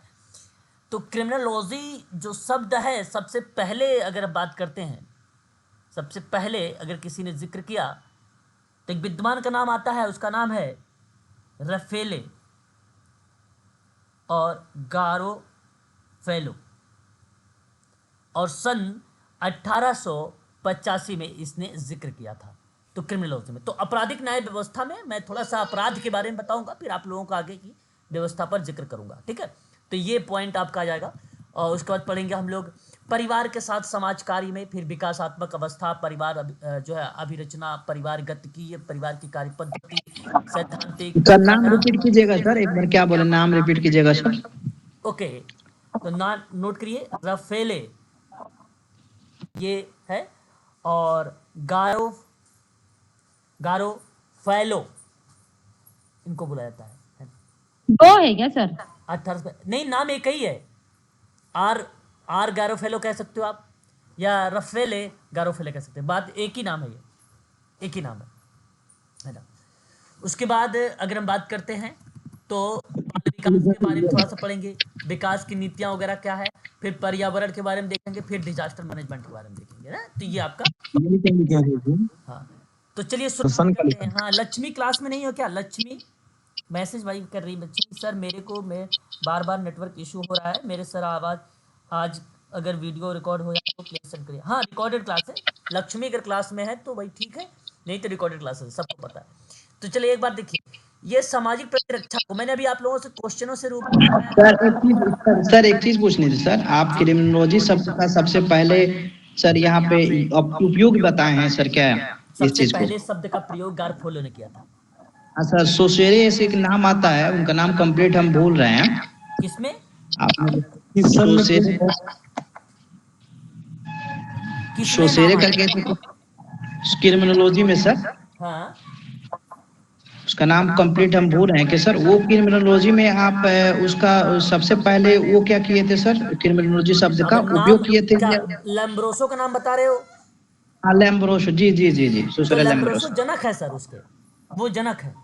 [SPEAKER 1] तो क्रिमिनोलॉजी जो शब्द है, सबसे पहले अगर बात करते हैं, सबसे पहले अगर किसी ने जिक्र किया तो एक विद्वान का नाम आता है, उसका नाम है रफेले और गारोफेलो, और सन 1885 में इसने जिक्र किया था। तो क्रिमिनोलॉजी में, तो आपराधिक न्याय व्यवस्था में मैं थोड़ा सा अपराध के बारे में बताऊंगा, फिर आप लोगों को आगे की व्यवस्था पर जिक्र करूंगा। ठीक है, तो ये पॉइंट आपका आ जाएगा। और उसके बाद पढ़ेंगे हम लोग परिवार के साथ समाज कार्य में, फिर विकासात्मक अवस्था, परिवार जो है अभिरचना, परिवार गतिकी, परिवार की कार्य पद्धति, सैद्धांतिक।
[SPEAKER 5] सर नाम रिपीट कीजिएगा सर, एक बार क्या बोले, नाम रिपीट कीजिएगा सर।
[SPEAKER 1] ओके, तो नाम नोट करिए, रफेले ये है, और गारोफेलो इनको बुलाया जाता है।
[SPEAKER 3] दो है क्या सर?
[SPEAKER 1] 18 नहीं, नाम एक ही है। आर गारोफेलो कह सकते हो आप, या रफेले गारोफेले कह सकते हैं, बात एक ही नाम है, ये एक ही नाम है ना। उसके बाद अगर हम बात करते हैं तो विकास के बारे में थोड़ा सा पढ़ेंगे, विकास की नीतियां वगैरह क्या है, फिर पर्यावरण के बारे में देखेंगे, फिर डिजास्टर मैनेजमेंट के बारे में देखेंगे ना। तो ये आपका, हाँ, तो चलिए शुरू करते हैं। हाँ, लक्ष्मी क्लास में नहीं हो क्या? लक्ष्मी मैसेज भाई कर रही, लक्ष्मी सर मेरे को बार बार नेटवर्क इशू हो रहा है मेरे सर, आवाज आज अगर वीडियो रिकॉर्ड हो जाए तो प्लीज सेंड करिए। हाँ, रिकॉर्डेड क्लास है, लक्ष्मी अगर क्लास में है तो भाई ठीक है, नहीं तो रिकॉर्डेड क्लास है, सबको पता है। तो चलिए एक बार देखिए, ये सामाजिक प्रतिरक्षा को मैंने अभी आप लोगों से क्वेश्चनों से रूप
[SPEAKER 5] सर एक चीज पूछनी थी सर, आप क्रिमिनोलॉजी शब्द का सबसे पहले सर यहाँ पे उपयोग बताए हैं सर, क्या है इस चीज को?
[SPEAKER 1] पहले शब्द का प्रयोग गारफोलो ने किया था।
[SPEAKER 5] अच्छा, सोसेरे ऐसे एक नाम आता है, उनका नाम कंप्लीट हम भूल रहे हैं।
[SPEAKER 1] किसमें?
[SPEAKER 5] सोसेरे करके क्रिमिनोलॉजी में सर,
[SPEAKER 1] हाँ,
[SPEAKER 5] उसका नाम कंप्लीट हम भूल रहे हैं कि सर वो क्रिमिनोलॉजी में आप उसका सबसे पहले वो क्या किए थे सर, क्रिमिनोलॉजी शब्द का उपयोग किए थे?
[SPEAKER 1] लैम्ब्रोसो का नाम बता रहे हो?
[SPEAKER 5] हाँ, लैम्ब्रोसो, जी जी जी जी,
[SPEAKER 1] तो लैम्ब्रोसो जनक है सर, उसके वो जनक है।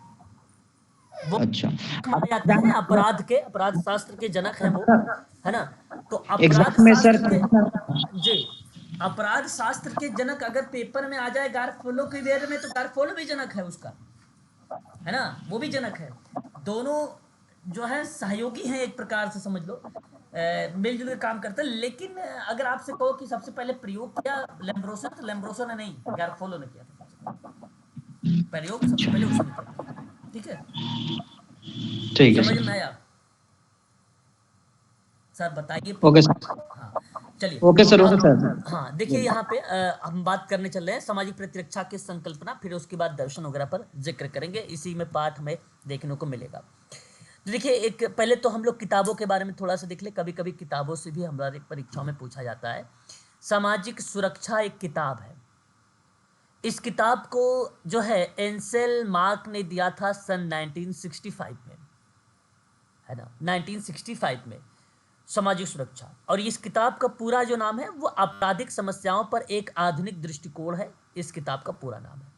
[SPEAKER 1] वो
[SPEAKER 5] अच्छा
[SPEAKER 1] माने जाते हैं अपराध के, अपराध शास्त्र के जनक हैं वो, है ना। तो अपराध
[SPEAKER 5] एग्जाम में सर
[SPEAKER 1] शास्त्र के, जी, अपराध शास्त्र के जनक अगर पेपर में आ जाए गारफोलो के वेर में, तो गारफोलो भी जनक है उसका, है ना, वो भी जनक है। दोनों जो है सहयोगी हैं एक प्रकार से, समझ लो मिलजुल के काम करते हैं। लेकिन अगर आपसे कहो कि सबसे पहले प्रयोग किया लैम्ब्रोसो, तो लैम्ब्रोसो ने नहीं, गारफोलो ने किया था प्रयोग, सबसे पहले उसने किया था। ठीक है,
[SPEAKER 5] ठीक है
[SPEAKER 1] समझ
[SPEAKER 5] सर।
[SPEAKER 1] में आया सर? बताइए।
[SPEAKER 5] Okay sir.
[SPEAKER 1] हाँ, चलिए।
[SPEAKER 5] ओके
[SPEAKER 1] तो
[SPEAKER 5] सर। ओके
[SPEAKER 1] अब
[SPEAKER 5] सर।
[SPEAKER 1] हाँ, देखिए यहाँ पे हम बात करने चल रहे हैं सामाजिक प्रतिरक्षा की संकल्पना, फिर उसके बाद दर्शन वगैरह पर जिक्र करेंगे, इसी में पाठ हमें देखने को मिलेगा। तो देखिए, एक पहले तो हम लोग किताबों के बारे में थोड़ा सा देख ले। कभी कभी किताबों से भी हमारी परीक्षाओं में पूछा जाता है। सामाजिक सुरक्षा एक किताब है। इस किताब को जो है एंसेल मार्क ने दिया था सन 1965 में, है ना, 1965 में, सामाजिक सुरक्षा। और इस किताब का पूरा जो नाम है वो आपराधिक समस्याओं पर एक आधुनिक दृष्टिकोण है, इस किताब का पूरा नाम है।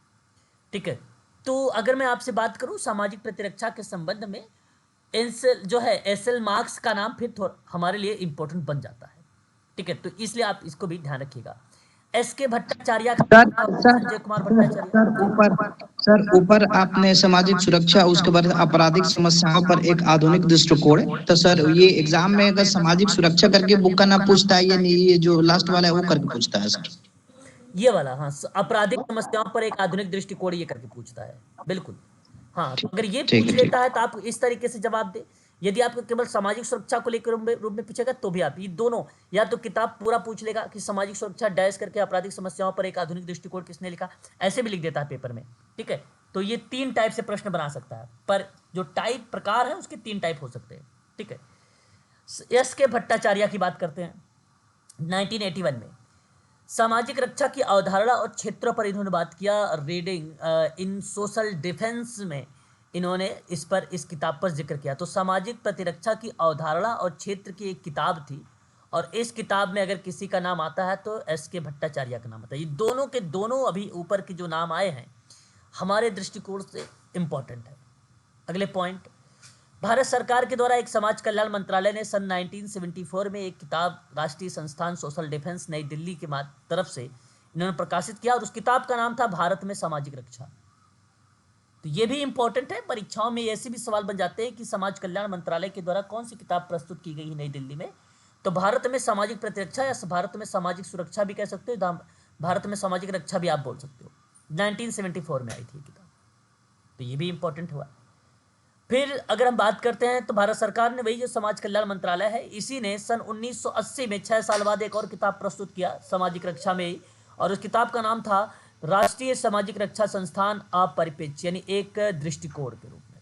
[SPEAKER 1] ठीक है, तो अगर मैं आपसे बात करूं सामाजिक प्रतिरक्षा के संबंध में, एंसेल जो है एसएल मार्क्स का नाम फिर हमारे लिए इंपॉर्टेंट बन जाता है। ठीक है, तो इसलिए आप इसको भी ध्यान रखिएगा। एस के भट्टाचार्य का
[SPEAKER 5] सर
[SPEAKER 1] नाम था
[SPEAKER 5] sir
[SPEAKER 1] Sanjay Kumar
[SPEAKER 5] sir
[SPEAKER 1] Bhattacharya.
[SPEAKER 5] Sir ऊपर आपने सामाजिक सुरक्षा, उसके बाद आपराधिक समस्याओं पर एक आधुनिक दृष्टिकोण, तो सर ये एग्जाम में अगर सामाजिक सुरक्षा करके बुक का नाम पूछता है, ये नहीं, ये जो लास्ट वाला है वो करके पूछता है सर।
[SPEAKER 1] ये वाला, हाँ, आपराधिक समस्याओं पर एक आधुनिक दृष्टिकोण ये करके पूछता है, बिल्कुल। हाँ, तो अगर ये
[SPEAKER 5] ठीक
[SPEAKER 1] पूछ
[SPEAKER 5] है। ठीक
[SPEAKER 1] लेता है तो आप इस तरीके से जवाब दे। यदि आपको केवल सामाजिक सुरक्षा को लेकर रूप में पूछेगा तो भी आप ये दोनों, या तो किताब पूरा पूछ लेगा कि सामाजिक सुरक्षा डैश करके आपराधिक समस्याओं पर एक आधुनिक दृष्टिकोण किसने लिखा, ऐसे भी लिख देता है पेपर में। ठीक है, तो ये 3 टाइप से प्रश्न बना सकता है, पर जो टाइप प्रकार है उसके 3 टाइप हो सकते हैं। ठीक है, एस के भट्टाचार्य की बात करते हैं। 1981 में सामाजिक रक्षा की अवधारणा और क्षेत्रों पर इन्होंने बात किया। रीडिंग इन सोशल डिफेंस में इन्होंने इस किताब पर जिक्र किया। तो सामाजिक प्रतिरक्षा की अवधारणा और क्षेत्र की एक किताब थी, और इस किताब में अगर किसी का नाम आता है तो एस के भट्टाचार्य का नाम आता है। ये दोनों के दोनों अभी ऊपर के जो नाम आए हैं हमारे दृष्टिकोण से इंपॉर्टेंट है। अगले पॉइंट, भारत सरकार के द्वारा एक समाज कल्याण मंत्रालय ने सन 1974 में एक किताब राष्ट्रीय संस्थान सोशल डिफेंस नई दिल्ली के तरफ से इन्होंने प्रकाशित किया, और उस किताब का नाम था भारत में सामाजिक रक्षा। तो ये भी इंपॉर्टेंट है, परीक्षाओं में ऐसे भी सवाल बन जाते हैं कि समाज कल्याण मंत्रालय के द्वारा कौन सी किताब प्रस्तुत की गई है नई दिल्ली में। तो भारत में सामाजिक प्रतिरक्षा या भारत में सामाजिक सुरक्षा भी कह सकते हो, भारत में सामाजिक रक्षा भी आप बोल सकते हो। 1974 में आई थी किताब, तो ये भी इंपॉर्टेंट हुआ। फिर अगर हम बात करते हैं तो भारत सरकार ने, वही जो समाज कल्याण मंत्रालय है, इसी ने सन 1980 में 6 साल बाद एक और किताब प्रस्तुत किया सामाजिक रक्षा में ही, और उस किताब का नाम था राष्ट्रीय सामाजिक रक्षा संस्थान अपरिपेक्ष, यानी एक दृष्टिकोण के रूप में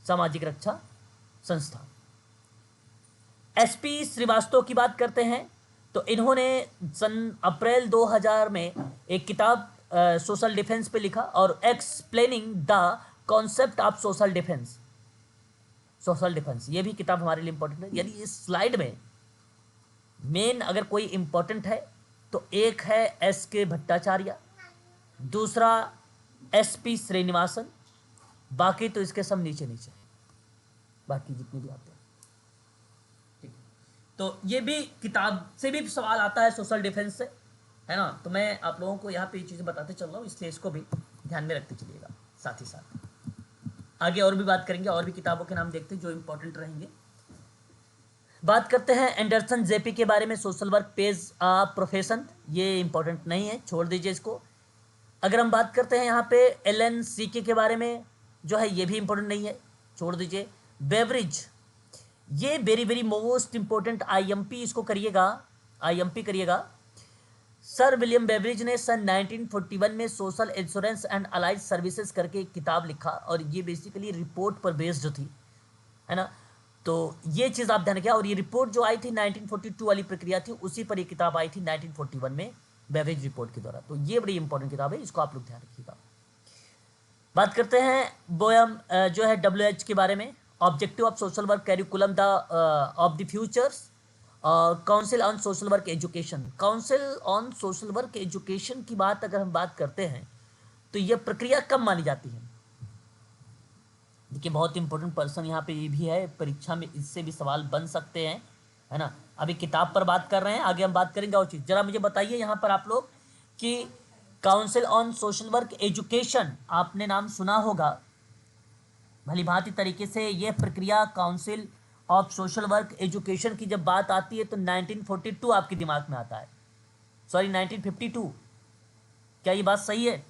[SPEAKER 1] सामाजिक रक्षा संस्थान। एसपी श्रीवास्तव की बात करते हैं तो इन्होंने सन अप्रैल 2000 में एक किताब सोशल डिफेंस पे लिखा, और explaining the concept of social defence, ये भी किताब हमारे लिए इंपॉर्टेंट है। यानी इस स्लाइड में मेन अगर कोई इंपॉर्टेंट है तो एक है एस के भट्टाचार्य, दूसरा एसपी श्रीनिवासन, बाकी तो इसके सब नीचे नीचे, बाकी जितने भी आते हैं। ठीक, तो ये भी किताब से भी सवाल आता है सोशल डिफेंस से, है ना। तो मैं आप लोगों को यहाँ पे ये चीज़ें बताते चल रहा हूँ, इसलिए इसको भी ध्यान में रखते चलिएगा। साथ ही साथ आगे और भी बात करेंगे, और भी किताबों के नाम देखते हैं जो इंपॉर्टेंट रहेंगे। बात करते हैं एंडरसन जेपी के बारे में, सोशल वर्क पेज आ प्रोफेशन, ये इंपॉर्टेंट नहीं है, छोड़ दीजिए इसको। अगर हम बात करते हैं यहाँ पे एलन सीके के बारे में, जो है ये भी इंपॉर्टेंट नहीं है, छोड़ दीजिए। बेवरिज, ये very very most important, IMP इसको करिएगा, आईएमपी करिएगा। सर विलियम बेवरिज ने सन 1941 में social insurance and allied services करके एक किताब लिखा, और ये बेसिकली रिपोर्ट पर बेस्ड थी, है ना। तो ये चीज़ आप ध्यान रखिए, और ये रिपोर्ट जो आई थी 1942 वाली प्रक्रिया थी, उसी पर ये किताब आई थी 1941 में बेवरिज रिपोर्ट के द्वारा। तो ये बड़ी इंपॉर्टेंट किताब है, इसको आप लोग ध्यान रखिएगा। बात करते हैं बोयम जो है WH के बारे में, objective of social work curriculum of the futures, council on social work education. Council on social work education की बात अगर हम बात करते हैं तो यह प्रक्रिया कब मानी जाती है? देखिए बहुत इंपॉर्टेंट पर्सन यहाँ पे ये भी है, परीक्षा में इससे भी सवाल बन सकते हैं, है ना। अभी किताब पर बात कर रहे हैं, आगे हम बात करेंगे और चीज़। जरा मुझे बताइए यहाँ पर आप लोग कि council on social work education आपने नाम सुना होगा भली भांति तरीके से। ये प्रक्रिया council of social work education की जब बात आती है तो 1942 आपके दिमाग में आता है, सॉरी 1952। क्या ये बात सही है?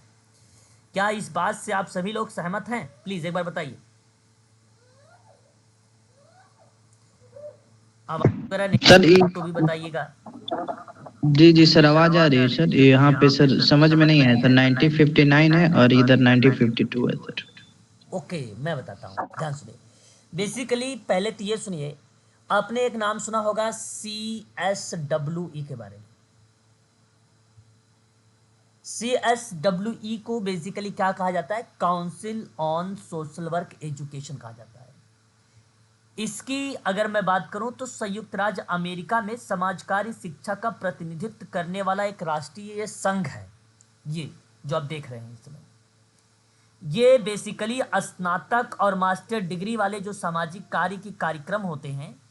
[SPEAKER 1] क्या इस बात से आप सभी लोग सहमत हैं? प्लीज एक बार बताइए। आवाज वगैरह नहीं
[SPEAKER 5] सर
[SPEAKER 1] तो भी बताइएगा।
[SPEAKER 5] जी जी सर, आवाज आ रही है सर। यहाँ पे सर समझ में नहीं आया सर, 1959 है और इधर 1952 है सर।
[SPEAKER 1] ओके, मैं बताता हूँ, ध्यान सुनिए। बेसिकली पहले तो ये सुनिए, आपने एक नाम सुना होगा CSWE के बारे में। CSWE को बेसिकली क्या कहा जाता है? Council on social work education कहा जाता है। इसकी अगर मैं बात करूं तो संयुक्त राज्य अमेरिका में समाजकारी शिक्षा का प्रतिनिधित्व करने वाला एक राष्ट्रीय संघ है। ये जो आप देख रहे हैं इस समय, ये बेसिकली स्नातक और मास्टर डिग्री वाले जो सामाजिक कार्य के कार्यक्रम होते हैं,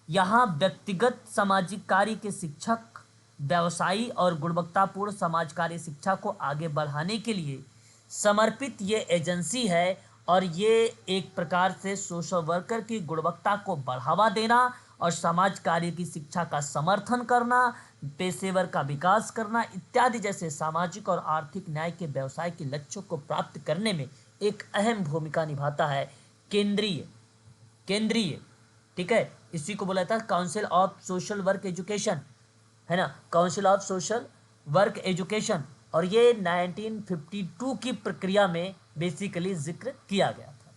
[SPEAKER 1] यहाँ व्यक्तिगत सामाजिक कार्य के शिक्षक, व्यवसायी और गुणवत्तापूर्ण समाज कार्य शिक्षा को आगे बढ़ाने के लिए समर्पित ये एजेंसी है। और ये एक प्रकार से सोशल वर्कर की गुणवत्ता को बढ़ावा देना और समाज कार्य की शिक्षा का समर्थन करना, पेशेवर का विकास करना इत्यादि जैसे सामाजिक और आर्थिक न्याय के व्यवसाय के लक्ष्यों को प्राप्त करने में एक अहम भूमिका निभाता है। केंद्रीय ठीक है, इसी को बोला जाता है council of social work education, है ना, council of social work education. और ये 1952 की प्रक्रिया में बेसिकली जिक्र किया गया था।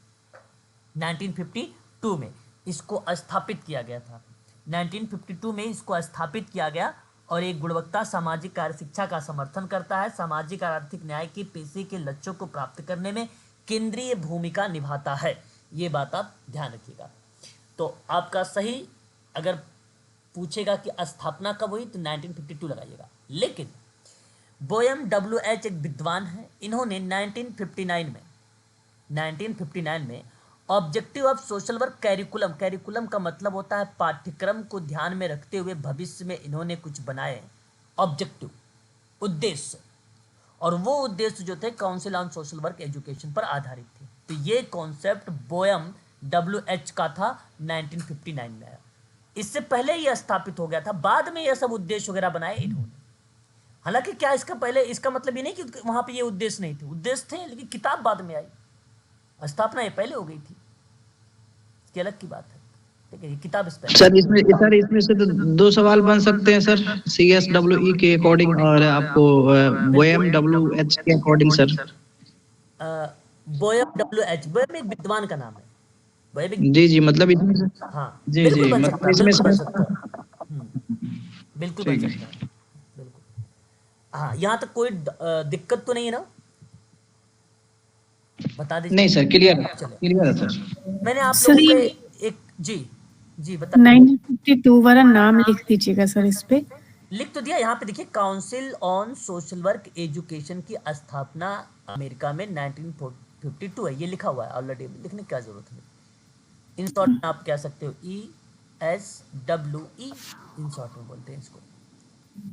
[SPEAKER 1] 1952 में इसको स्थापित किया गया था। 1952 में इसको स्थापित किया गया और एक गुणवत्ता सामाजिक कार्य शिक्षा का समर्थन करता है, सामाजिक और आर्थिक न्याय के पेशे के लक्ष्यों को प्राप्त करने में केंद्रीय भूमिका निभाता है। ये बात आप ध्यान रखिएगा। तो आपका सही अगर पूछेगा कि स्थापना कब हुई तो 1952 लगाइएगा। लेकिन बोयम WH एक विद्वान है, इन्होंने 1959 में objective of social work curriculum का मतलब होता है पाठ्यक्रम को ध्यान में रखते हुए भविष्य में इन्होंने कुछ बनाए ऑब्जेक्टिव, उद्देश्य, और वो उद्देश्य जो थे council on social work education पर आधारित थे। तो ये कॉन्सेप्ट बोयम WH का था, 1959 में आया। इससे पहले ये स्थापित हो गया था, बाद में ये सब उद्देश्य वगैरह बनाए इन्होंने। हालांकि क्या इसका पहले, इसका मतलब ये नहीं कि वहां पे ये उद्देश्य नहीं थे, उद्देश्य थे, लेकिन किताब बाद में आई, स्थापना ये पहले हो गई थी, इसकी अलग की बात है। ठीक है, ये किताब इस
[SPEAKER 5] सर इसमें से तो दो सवाल बन सकते हैं सर, CSWE के अकॉर्डिंग और आपको बोयम WH के अकॉर्डिंग सर।
[SPEAKER 1] बोयम WH, बोयम एक विद्वान का नाम है, बोयम एक,
[SPEAKER 5] जी मतलब इसमें से,
[SPEAKER 1] हाँ
[SPEAKER 5] जी
[SPEAKER 1] बिल्कुल बन
[SPEAKER 5] मतलब
[SPEAKER 1] सकता है,
[SPEAKER 5] इसमें
[SPEAKER 1] बिल्कुल बन
[SPEAKER 5] से,
[SPEAKER 1] सकता है, बिल्कुल बन सकता है, बिल्कुल। हाँ, यहाँ तक कोई दिक्कत तो नहीं है ना? बता दीजिए।
[SPEAKER 5] नहीं सर, क्लियर है सर।
[SPEAKER 1] मैंने आप
[SPEAKER 4] सर,
[SPEAKER 1] लोगों
[SPEAKER 4] ये
[SPEAKER 1] के एक जी बता
[SPEAKER 4] 1952 वाला नाम लिख दीजिएगा सर इस पे।
[SPEAKER 1] लिख तो दिया। यहाँ पे देखिए, council on social work education की स्थापना अमेरिका में 1952 है, ये लिखा हुआ है ऑलरेडी, लिखने की क्या जरूरत है। इन शॉर्ट में आप कह सकते हो ESWE, इन शॉर्ट में बोलते हैं इसको,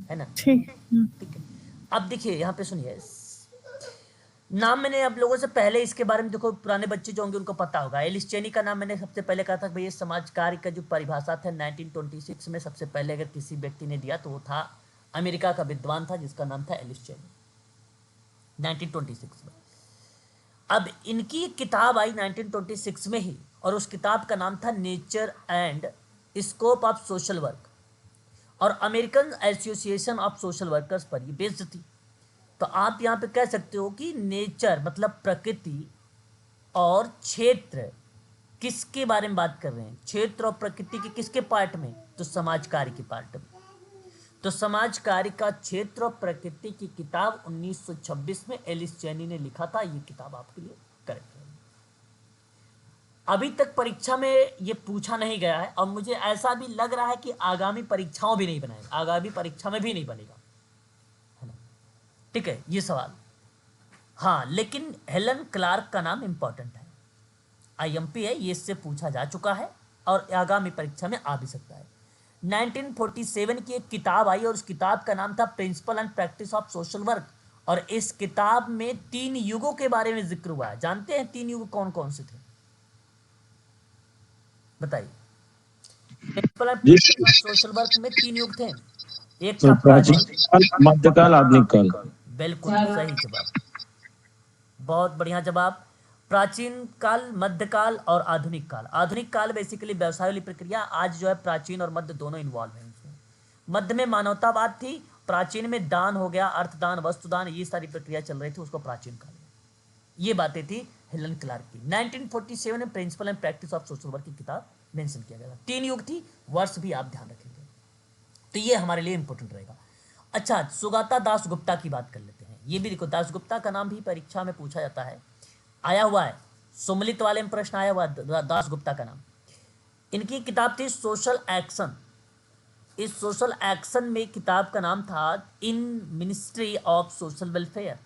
[SPEAKER 1] है ना।
[SPEAKER 4] ठीक
[SPEAKER 1] है। अब देखिए यहाँ पे सुनिए, नाम मैंने आप लोगों से पहले इसके बारे में, देखो पुराने बच्चे जो होंगे उनको पता होगा, एलिस चेनी का नाम मैंने सबसे पहले कहा था भाई, ये समाज कार्य का जो परिभाषा था 1926 में सबसे पहले अगर किसी व्यक्ति ने दिया तो वो था अमेरिका का विद्वान था जिसका नाम था एलिस चेनी, 1926 में। अब इनकी एक किताब आई 1926 में ही, और उस किताब का नाम था nature and scope of social work, और American association of social workers पर ये बेस्ड थी। तो आप यहाँ पे कह सकते हो कि नेचर मतलब प्रकृति और क्षेत्र, किसके बारे में बात कर रहे हैं? क्षेत्र और प्रकृति के किसके पार्ट में? तो समाज कार्य के पार्ट में। तो समाज कार्य का क्षेत्र और प्रकृति की किताब 1926 में एलिस चेनी ने लिखा था। ये किताब आपके लिए करेक्ट है। अभी तक परीक्षा में ये पूछा नहीं गया है, और मुझे ऐसा भी लग रहा है कि आगामी परीक्षाओं भी नहीं बनाएगा, आगामी परीक्षा में भी नहीं बनेगा, है ना। ठीक है, ये सवाल। हाँ, लेकिन हेलन क्लार्क का नाम इंपॉर्टेंट है। IMP है, ये इससे पूछा जा चुका है और आगामी परीक्षा में आ भी सकता है। 1947 की एक किताब आई और उस किताब का नाम था principle and practice of social work, और इस किताब में 3 युगों के बारे में जिक्र हुआ है। जानते हैं 3 युग कौन कौन से थे? बताइए। Principle and practice of social work में 3 युग थे। एक था
[SPEAKER 2] प्राचीन काल, मध्यकाल, आधुनिक काल।
[SPEAKER 1] बिल्कुल सही जवाब, बहुत बढ़िया जवाब। प्राचीन काल, मध्यकाल और आधुनिक काल। आधुनिक काल बेसिकली व्यवसाय वाली प्रक्रिया, आज जो है प्राचीन और मध्य दोनों इन्वॉल्व हैं इसमें। मध्य में मानवतावाद थी, प्राचीन में दान हो गया, अर्थदान, वस्तुदान, ये सारी प्रक्रिया चल रही थी, उसको प्राचीन काल में। ये बातें थी हेलन क्लार्क की। 1947 में principle and practice of social work की किताब मेंशन किया गया था। 3 युग थी, वर्ष भी आप ध्यान रखेंगे तो ये हमारे लिए इंपॉर्टेंट रहेगा। अच्छा, सुगाता दास गुप्ता की बात कर लेते हैं। ये भी देखो, दास गुप्ता का नाम भी परीक्षा में पूछा जाता है, आया हुआ है, सुमलित वाले में प्रश्न आया हुआ दास गुप्ता का नाम। इनकी किताब थी सोशल एक्शन। इस सोशल एक्शन में किताब का नाम था in ministry of social welfare,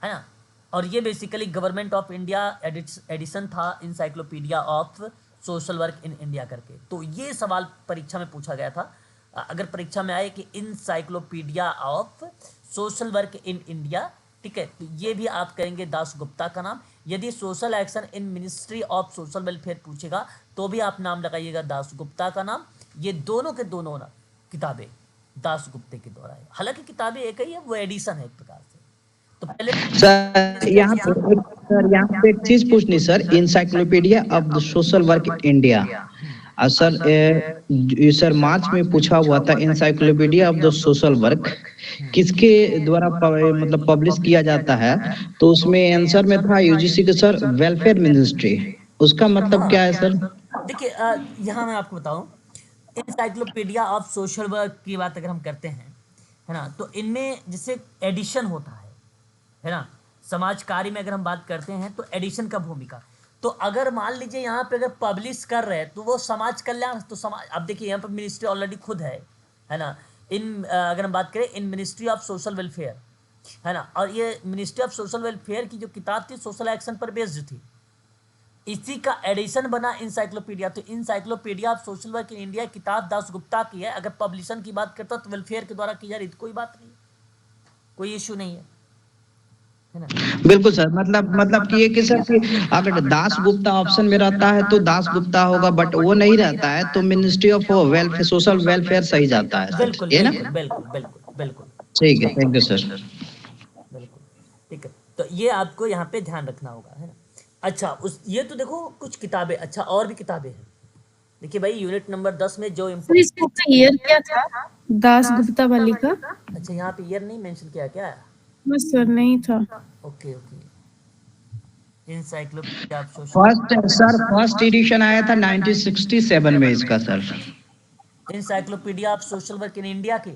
[SPEAKER 1] है ना। और ये basically government of India edition था encyclopedia of social work in India करके। तो ये सवाल परीक्षा में पूछा गया था, अगर परीक्षा में आए कि encyclopedia of social work in India, ठीक है, तो ये भी आप करेंगे दास गुप्ता का नाम। यदि social action in ministry of social welfare पूछेगा तो भी आप नाम लगाइएगा दास गुप्ता का नाम। ये दोनों के दोनों ना किताबें दास गुप्ते के द्वारा है, हालांकि किताबें एक ही है, वो एडिशन है एक प्रकार से। तो पहले
[SPEAKER 5] सर यहाँ पे एक चीज पूछनी sir, encyclopedia of the social work India. Sir March में पूछा हुआ था encyclopedia of the social work किसके द्वारा मतलब पब्लिश किया जाता है, तो उसमें आंसर में था यूजीसी के सर वेलफेयर मिनिस्ट्री। उसका मतलब क्या है सर?
[SPEAKER 1] देखिए, यहाँ मैं आपको बताऊं, इंसाइक्लोपीडिया ऑफ सोशल वर्क की बात अगर हम करते हैं, है ना, तो इनमें जैसे एडिशन होता है ना, समाज कार्य में अगर हम बात करते हैं तो एडिशन का भूमिका। तो अगर मान लीजिए यहाँ पे अगर पब्लिश कर रहे हैं तो वो समाज कल्याण, तो समाज, अब देखिए यहाँ पर मिनिस्ट्री ऑलरेडी खुद है ना, अगर हम बात करें इन मिनिस्ट्री ऑफ सोशल वेलफेयर, है ना, और ये मिनिस्ट्री ऑफ सोशल वेलफेयर की जो किताब थी सोशल एक्शन पर बेस्ड थी, इसी का एडिशन बना इंसाइक्लोपीडिया। तो encyclopedia of social work in India किताब दास गुप्ता की है। अगर पब्लिशन की बात करता तो वेलफेयर के द्वारा की जा रही, तो कोई बात नहीं, कोई इश्यू नहीं है ना।
[SPEAKER 5] बिल्कुल सर, मतलब कि ये कि सर कि अगर दास गुप्ता ऑप्शन में रहता है तो दास गुप्ता होगा, बट वो नहीं रहता है तो ministry of welfare social welfare सही जाता है सर,
[SPEAKER 1] बिल्कुल
[SPEAKER 5] ये ना?
[SPEAKER 1] बिल्कुल बिल्कुल बिल्कुल बिल्कुल
[SPEAKER 5] ठीक है, थैंक यू सर।
[SPEAKER 1] बिल्कुल ठीक है, तो ये आपको यहाँ पे ध्यान रखना होगा, है ना। अच्छा, उस ये तो देखो कुछ किताबें। अच्छा, और भी किताबें हैं, देखिए भाई, यूनिट नंबर 10 में जो
[SPEAKER 4] इसका ईयर क्या था दास गुप्ता वाली का?
[SPEAKER 1] अच्छा, यहाँ पे ईयर नहीं मेंशन किया क्या?
[SPEAKER 4] बस सर नहीं था।
[SPEAKER 1] Okay okay, encyclopedia of social
[SPEAKER 5] first edition आया था 1967 में इसका sir.
[SPEAKER 1] Encyclopedia of social work in India के,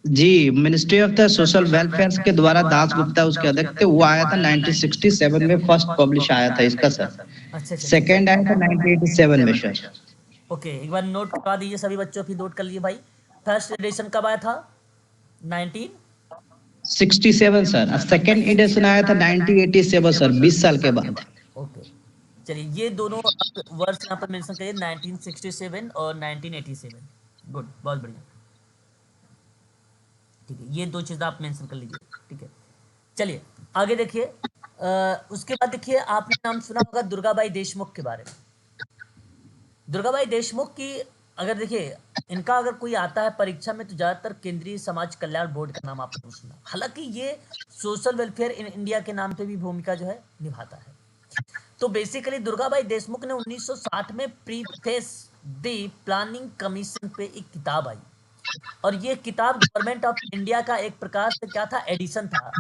[SPEAKER 5] जी, ministry of the social welfare के द्वारा दास गुप्ता उसके अध्यक्ष थे, वो आया था 1967 में, फर्स्ट पब्लिश आया था इसका सर।
[SPEAKER 1] अच्छा,
[SPEAKER 5] सेकंड आया था 1987 में सर।
[SPEAKER 1] ओके, एक बार नोट करवा दीजिए सभी बच्चों की, नोट कर लीजिए भाई। फर्स्ट एडिशन कब आया था?
[SPEAKER 5] 1967 सर। सेकंड एडिशन आया था 1987 सर, 20 साल के बाद।
[SPEAKER 1] ओके, चलिए, ये दोनों वर्ष यहाँ पर मेंशन करिए, 1967 और 1987। गुड, बहुत बढ़िया, ठीक है, ये 2 चीज़ आप मेंशन कर लीजिए, ठीक है। चलिए आगे देखिए, उसके बाद देखिए, आपने नाम सुना होगा दुर्गाबाई देशमुख के बारे में। दुर्गाबाई देशमुख की अगर देखिए, इनका अगर कोई आता है परीक्षा में तो ज़्यादातर केंद्रीय समाज कल्याण बोर्ड का नाम आपने सुना, हालांकि ये सोशल वेलफेयर इन इंडिया के नाम पे भी भूमिका जो है निभाता है। तो बेसिकली दुर्गाबाई देशमुख ने 1960 में प्रीफेस द प्लानिंग कमीशन पे एक किताब आई, और ये किताब गवर्नमेंट ऑफ इंडिया का एक प्रकार से क्या था, एडिशन था,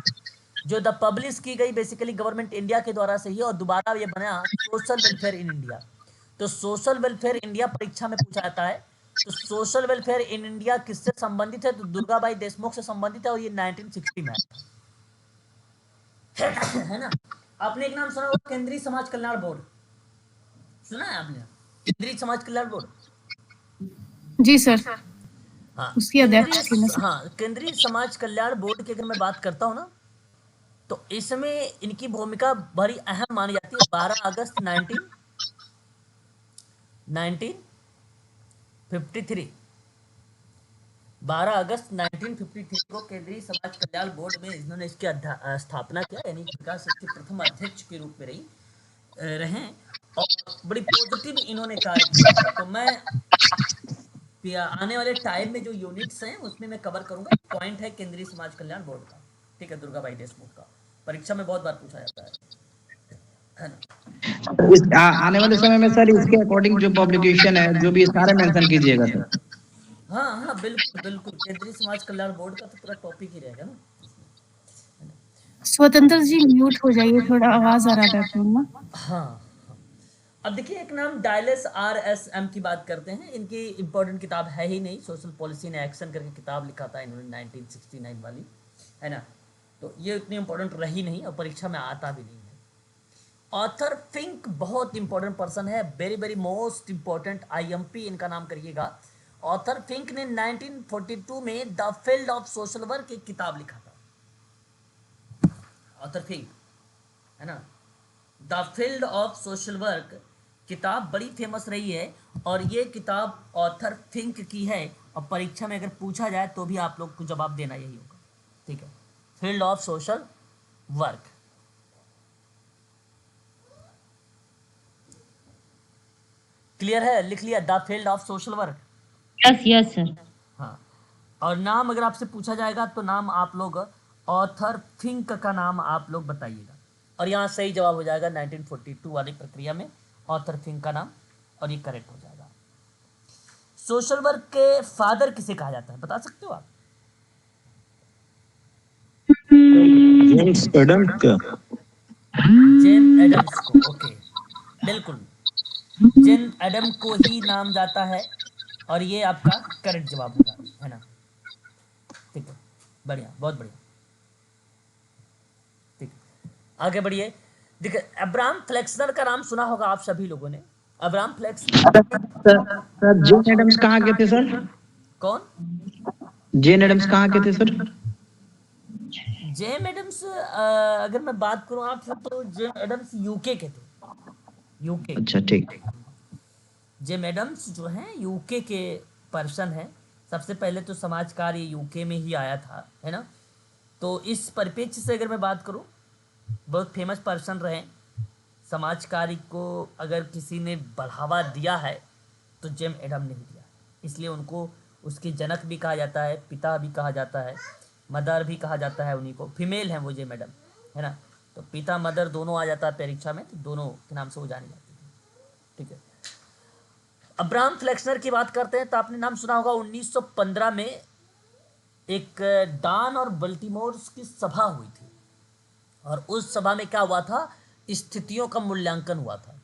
[SPEAKER 1] जो द पब्लिश की गई बेसिकली गवर्नमेंट इंडिया के द्वारा से ही, और दोबारा ये बना सोशल वेलफेयर इन इंडिया। तो सोशल वेलफेयर इंडिया परीक्षा में पूछा जाता है, तो सोशल वेलफेयर इन इंडिया किससे संबंधित है? तो दुर्गाबाई देशमुख से संबंधित है, और ये 1960 में है ना। आपने एक नाम सुना होगा केंद्रीय समाज कल्याण बोर्ड, सुना है आपने? केंद्रीय समाज कल्याण बोर्ड,
[SPEAKER 4] जी सर,
[SPEAKER 1] हाँ,
[SPEAKER 4] उसकी अध्यक्ष थी मैं।
[SPEAKER 1] हाँ, केंद्रीय समाज कल्याण बोर्ड की अगर मैं बात करता हूँ ना, तो इसमें इनकी भूमिका बड़ी अहम मानी जाती है। 12 अगस्त 1953, 12 अगस्त 1953 को केंद्रीय समाज कल्याण बोर्ड में इन्होंने इसकी स्थापना किया, यानी विकास के प्रथम अध्यक्ष के रूप में रहे और बड़ी पॉजिटिव इन्होंने कार्य किया है। तो मैं आने वाले टाइम में जो यूनिट्स हैं उसमें मैं कवर करूंगा। पॉइंट है केंद्रीय समाज कल्याण बोर्ड का, ठीक है, दुर्गाबाई देशमुख का, परीक्षा में बहुत बार पूछा जाता है ना।
[SPEAKER 5] आने वाले समय में सर इसके अकॉर्डिंग जो पब्लिकेशन है जो भी सारे मेंशन कीजिएगा सर।
[SPEAKER 1] हाँ हाँ बिल्कुल बिल्कुल, केंद्रीय समाज कल्याण बोर्ड का तो पूरा टॉपिक ही रहेगा ना।
[SPEAKER 4] स्वतंत्र जी म्यूट हो जाइए, थोड़ा आवाज आ रहा है बैकग्राउंड में।
[SPEAKER 1] हाँ, अब देखिए एक नाम डायलेस RSM की बात करते हैं। इनकी इंपॉर्टेंट किताब है ही नहीं, सोशल पॉलिसी इन एक्शन करके किताब लिखा था इन्होंने 1969 वाली, है ना। तो ये इतनी इंपॉर्टेंट रही नहीं और परीक्षा में आता भी नहीं है। ऑथर फिंक बहुत इंपॉर्टेंट पर्सन है, very very most important, IMP इनका नाम करिएगा। ऑथर फिंक ने 1942 में the field of social work एक किताब लिखा था। ऑथर फिंक, है ना, the field of social work किताब बड़ी फेमस रही है और ये किताब ऑथर फिंक की है और परीक्षा में अगर पूछा जाए तो भी आप लोग को जवाब देना यही होगा, ठीक है। Field of social work, clear है, लिख लिया, the field of social work.
[SPEAKER 3] Yes yes sir.
[SPEAKER 1] हाँ, और नाम अगर आपसे पूछा जाएगा तो नाम आप लोग ऑथर फिंक का नाम आप लोग बताइएगा और यहाँ सही जवाब हो जाएगा 1942 वाली प्रक्रिया में ऑथर फिंक का नाम, और ये करेक्ट हो जाएगा। सोशल वर्क के फादर किसे कहा जाता है, बता सकते हो आप?
[SPEAKER 2] जेम्स एडम्स का।
[SPEAKER 1] जेम्स एडम्स को, ओके, बिल्कुल जेम्स एडम को ही नाम जाता है और ये आपका करेक्ट जवाब होगा, है ना। ठीक है, बढ़िया, बहुत बढ़िया, ठीक है, आगे बढ़िए। देखिए अब्राहम फ्लेक्सनर का नाम सुना होगा आप सभी लोगों ने। अब्राहम फ्लेक्सनर
[SPEAKER 5] सर जेन एडम्स कहाँ के थे सर?
[SPEAKER 1] कौन?
[SPEAKER 5] जेन एडम्स कहाँ के थे सर?
[SPEAKER 1] जेम एडम्स अगर मैं बात करूं आपसे तो जेम एडम्स यूके के थे, यूके।
[SPEAKER 5] अच्छा ठीक।
[SPEAKER 1] जेम एडम्स जो हैं यूके के पर्सन हैं। सबसे पहले तो समाज कार्य यूके में ही आया था, है ना। तो इस परिप्रेक्ष्य से अगर मैं बात करूं, बहुत फेमस पर्सन रहे। समाज कार्य को अगर किसी ने बढ़ावा दिया है तो जेम एडम ने ही दिया, इसलिए उनको उसके जनक भी कहा जाता है, पिता भी कहा जाता है, मदर भी कहा जाता है उन्हीं को। फीमेल हैं वो जेम एडम, है ना। तो पिता मदर दोनों आ जाता है परीक्षा में, तो दोनों के नाम से वो जानी जाती है, ठीक है। अब्राहम फ्लेक्सनर की बात करते हैं तो आपने नाम सुना होगा। 1915 में एक डान और बल्टीमोर की सभा हुई थी और उस सभा में क्या हुआ था, स्थितियों का मूल्यांकन हुआ था।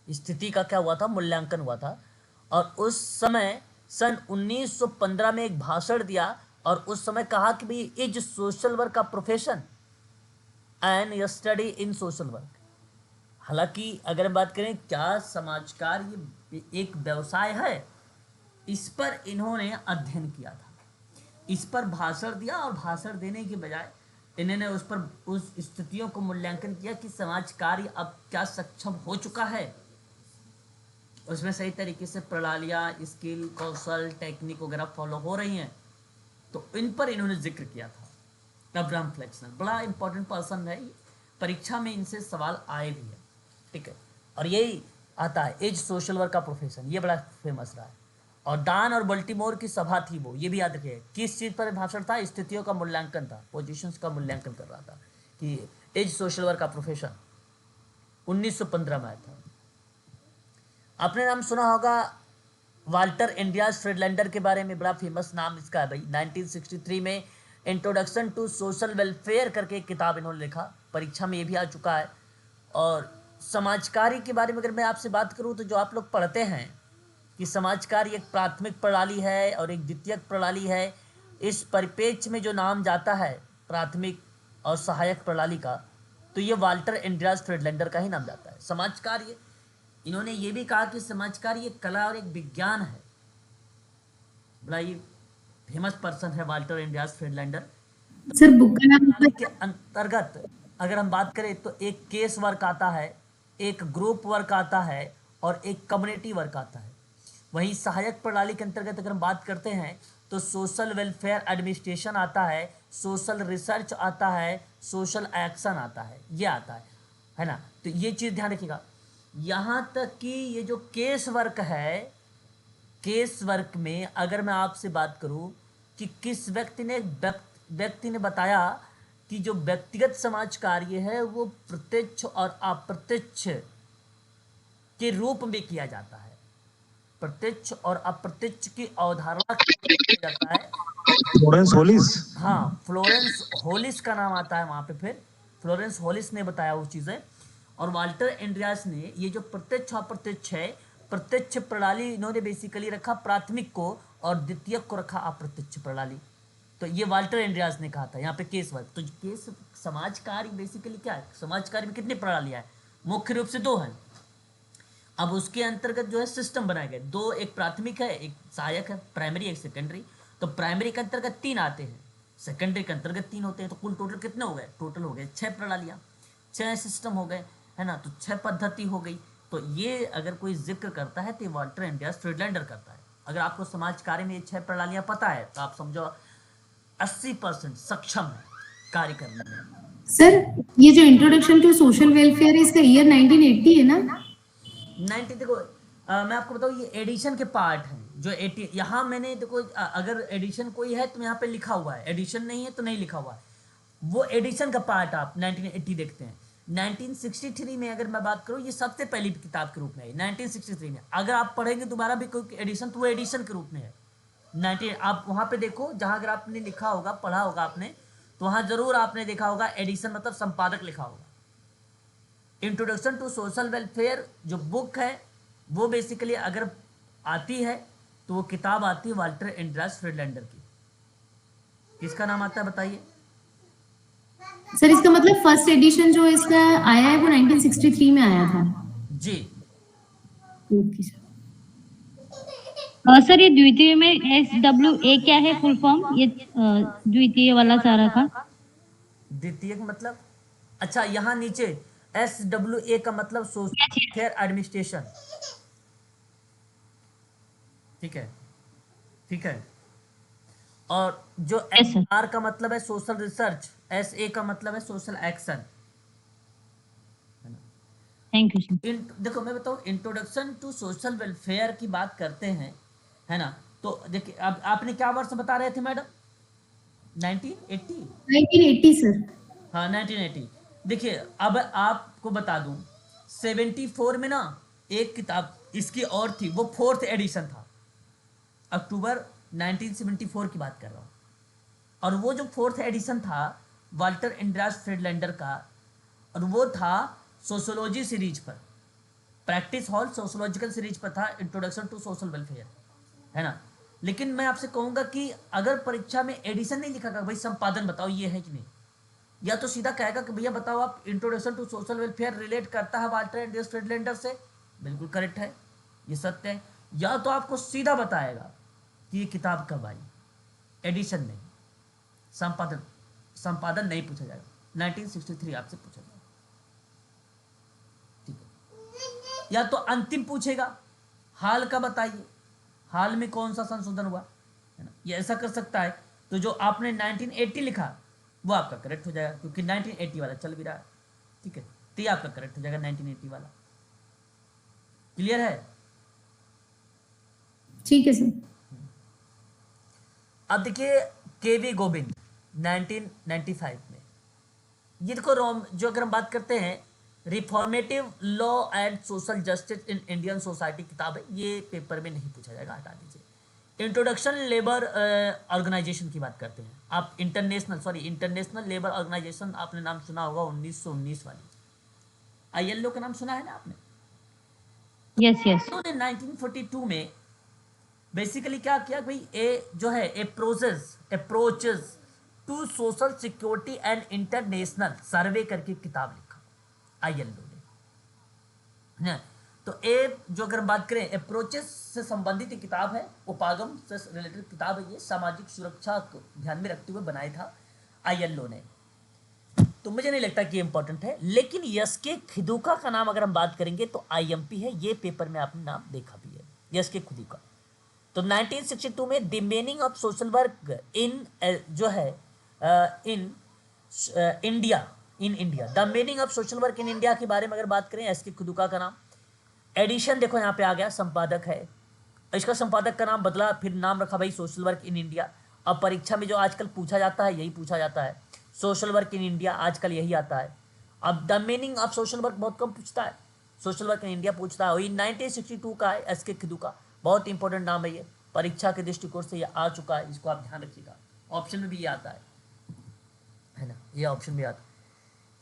[SPEAKER 1] स्थिति का क्या हुआ था, मूल्यांकन हुआ था। और उस समय सन 1915 में एक भाषण दिया और उस समय कहा कि भाई इज सोशल वर्क का profession and study in social work. हालांकि अगर बात करें क्या समाज कार्य एक व्यवसाय है, इस पर इन्होंने अध्ययन किया था, इस पर भाषण दिया और भाषण देने के बजाय इन्होंने उस पर उस स्थितियों को मूल्यांकन किया कि समाज कार्य अब क्या सक्षम हो चुका है, उसमें सही तरीके से प्रणालियाँ, स्किल, कौशल, टेक्निक वगैरह फॉलो हो रही हैं। तो इन पर इन्होंने जिक्र किया था। अब्राहम फ्लेक्सनर बड़ा इंपॉर्टेंट पर्सन है, परीक्षा में इनसे सवाल आए भी है, ठीक है। और यही आता है एज सोशल वर्क का प्रोफेशन, ये बड़ा फेमस रहा है। और डान और बल्टीमोर की सभा थी वो, ये भी याद रखिए। किस चीज़ पर भाषण था, स्थितियों का मूल्यांकन था, पोजीशंस का मूल्यांकन कर रहा था कि एज सोशल वर्क का प्रोफेशन 1915 में आया था। आपने नाम सुना होगा वाल्टर एंड्रियास फ्रीडलैंडर के बारे में, बड़ा फेमस नाम इसका है भाई। 1963 में इंट्रोडक्शन टू सोशल वेलफेयर करके एक किताब इन्होंने लिखा, परीक्षा में ये भी आ चुका है। और समाज कार्य के बारे में अगर मैं आपसे बात करूं तो जो आप लोग पढ़ते हैं कि समाज कार्य एक प्राथमिक प्रणाली है और एक द्वितीयक प्रणाली है, इस परिप्रेक्ष्य में जो नाम जाता है प्राथमिक और सहायक प्रणाली का, तो ये वाल्टर एंड्रियास फ्रीडलैंडर का ही नाम जाता है। समाज कार्य, इन्होंने ये भी कहा कि समाज कार्य एक कला और एक विज्ञान है। बड़ा ये फेमस पर्सन है वाल्टर एंड्रियास फ्रीडलैंडर।
[SPEAKER 7] सर बुक का नाम
[SPEAKER 1] प्रणाली के अंतर्गत अगर हम बात करें तो एक केस वर्क आता है, एक ग्रुप वर्क आता है और एक कम्युनिटी वर्क आता है। वहीं सहायक प्रणाली के अंतर्गत अगर हम बात करते हैं तो सोशल वेलफेयर एडमिनिस्ट्रेशन आता है, सोशल रिसर्च आता है, सोशल एक्शन आता है, ये आता है ना। तो ये चीज़ ध्यान रखिएगा। यहाँ तक कि ये जो केस वर्क है, केस वर्क में अगर मैं आपसे बात करूं कि किस व्यक्ति ने बताया कि जो व्यक्तिगत समाज कार्य है वो प्रत्यक्ष और अप्रत्यक्ष के रूप में किया जाता है, प्रत्यक्ष और अप्रत्यक्ष की अवधारणा किया जाता है।
[SPEAKER 8] Florence Hollis.
[SPEAKER 1] हाँ, फ्लोरेंस होलिस का नाम आता है वहाँ पे। फिर फ्लोरेंस होलिस ने बताया वो चीज़ें। और वाल्टर एंड्रियास ने ये जो प्रत्यक्ष अप्रत्यक्ष है, प्रत्यक्ष प्रणाली इन्होंने बेसिकली रखा प्राथमिक को और द्वितीयक को रखा अप्रत्यक्ष प्रणाली। तो ये वाल्टर एंड्रियास ने कहा था। यहाँ पे केस वर्क, तो केस समाज कार्य बेसिकली क्या है, समाज कार्य में कितनी प्रणालियाँ हैं, मुख्य रूप से 2 हैं। अब उसके अंतर्गत जो है सिस्टम बनाए गए 2, एक प्राथमिक है, एक सहायक है, प्राइमरी एक सेकेंडरी। तो प्राइमरी के अंतर्गत 3 आते हैं, सेकेंडरी के अंतर्गत 3 होते हैं। तो कुल टोटल कितने हो गए, टोटल हो गए 6 प्रणालियाँ, 6 सिस्टम हो गए, है ना। तो 6 पद्धति हो गई। तो ये अगर कोई जिक्र करता है तो वाल्टर एंड्रियास फ्रीडलैंडर करता है। अगर आपको समाज कार्य में ये 6 प्रणालियाँ पता है तो आप समझो 80% सक्षम है कार्य करने में।
[SPEAKER 7] सर ये जो इंट्रोडक्शन टू सोशल वेलफेयर है इसका ईयर 1980 है ना?
[SPEAKER 1] 90 देखो मैं आपको बताऊँ ये एडिशन के पार्ट हैं जो 80 यहाँ मैंने देखो अगर एडिशन कोई है तो यहाँ पे लिखा हुआ है, एडिशन नहीं है तो नहीं लिखा हुआ है। वो एडिशन का पार्ट आप 1980 देखते हैं। 1963 में अगर मैं बात करूँ ये सबसे पहली किताब के रूप में है 1963 में। अगर आप पढ़ेंगे दोबारा भी कोई एडिशन तो वो एडिशन के रूप में है 19। आप वहाँ पे देखो जहाँ अगर आपने लिखा होगा, पढ़ा होगा आपने, तो वहाँ जरूर आपने देखा होगा एडिशन मतलब संपादक लिखा होगा। इंट्रोडक्शन टू सोशल वेलफेयर जो बुक है वो बेसिकली अगर आती है तो वो किताब आती है वाल्टर एंड्रियास फ्रीडलैंडर की। किसका नाम आता है बताइए?
[SPEAKER 7] सर इसका मतलब फर्स्ट एडिशन जो इसका आया है वो 1963 में आया था
[SPEAKER 1] जी।
[SPEAKER 7] Okay sir.
[SPEAKER 3] सर ये द्वितीय में SWA क्या है फुल फॉर्म, ये द्वितीय वाला सारा का?
[SPEAKER 1] द्वितीय मतलब अच्छा यहाँ नीचे SWA का मतलब सोशल वेलफेयर एडमिनिस्ट्रेशन। ठीक है, ठीक है। और जो
[SPEAKER 3] Yes, sir.
[SPEAKER 1] SR का मतलब है सोशल रिसर्च, SA का मतलब है social action.
[SPEAKER 3] Thank you sir.
[SPEAKER 1] देखो मैं बताऊँ इंट्रोडक्शन टू सोशल वेलफेयर की बात करते हैं, है ना। तो देखिए अब आपने क्या वर्ष बता रहे थे मैडम? 1980?
[SPEAKER 7] 1980 सर।
[SPEAKER 1] हाँ 1980। देखिए अब आपको बता दूं 74 में ना एक किताब इसकी और थी, वो 4th एडिशन था, अक्टूबर 1974 की बात कर रहा हूँ। और वो जो 4th एडिशन था वाल्टर एंड्रियास फ्रीडलैंडर का, और वो था सोशोलॉजी सीरीज पर, प्रैक्टिस हॉल सोशोलॉजिकल सीरीज पर था, इंट्रोडक्शन टू सोशल वेलफेयर, है ना। लेकिन मैं आपसे कहूँगा कि अगर परीक्षा में एडिशन नहीं लिखा भाई संपादन बताओ ये है कि नहीं, या तो सीधा कहेगा कि भैया बताओ आप introduction to social welfare relate करता है वाल्टर एंड्रियास फ्रीडलैंडर से, बिल्कुल करेक्ट है, ये सत्य है। या तो आपको सीधा बताएगा कि ये किताब कब आई, एडिशन नहीं, संपादन नहीं पूछा जाएगा, 1963 आपसे पूछा जाएगा, ठीक है। या तो अंतिम पूछेगा हाल का बताइए, हाल में कौन सा संशोधन हुआ, है ना, ये ऐसा कर सकता है। तो जो आपने 1980 लिखा वो आपका करेक्ट हो जाएगा क्योंकि 1980 वाला चल भी रहा है, ठीक है। तो ये आपका करेक्ट हो जाएगा 1980 वाला। क्लियर है?
[SPEAKER 7] ठीक है सर।
[SPEAKER 1] अब देखिए KV गोविंद 1995 में, ये देखो जो अगर हम बात करते हैं reformative law and social justice in Indian society किताब है, ये पेपर में नहीं पूछा जाएगा, हटा दीजिए। इंट्रोडक्शन लेबर ऑर्गेनाइजेशन की बात करते हैं आप, इंटरनेशनल लेबर ऑर्गेनाइजेशन आपने नाम सुना होगा 1919 वाली, ILO का नाम सुना है ना आपने?
[SPEAKER 3] Yes yes.
[SPEAKER 1] तो 1942 में बेसिकली क्या किया भाई, जो है approaches to social security and international survey करके किताब लिखा ILO ने। तो जो अगर हम बात करें अप्रोचेस से संबंधित किताब है, उपागम से रिलेटेड किताब है, ये सामाजिक सुरक्षा को ध्यान में रखते हुए बनाया था आयल्लो ने। तो मुझे नहीं लगता कि ये इंपॉर्टेंट है, लेकिन यस के खिदुका का नाम अगर हम बात करेंगे तो आईएमपी है, ये पेपर में आपने नाम देखा भी है, यस के खिदुका। तो 1962 में the meaning of social work इन जो है in India the meaning of social work in India के बारे में अगर बात करें, एस के खिदुका का नाम। एडिशन देखो यहाँ पे आ गया, संपादक है, इसका संपादक का नाम बदला, फिर नाम रखा भाई सोशल वर्क इन इंडिया। अब परीक्षा में जो आजकल पूछा जाता है यही पूछा जाता है, सोशल वर्क इन इंडिया, आजकल यही आता है। अब the meaning of social work बहुत कम पूछता है, सोशल वर्क इन इंडिया पूछता है। वही 1962 का है, एस के खिदुका, बहुत इंपॉर्टेंट नाम है ये, परीक्षा के दृष्टिकोण से ये आ चुका है, इसको आप ध्यान रखिएगा। ऑप्शन में भी ये आता है ना, ये ऑप्शन भी आता है।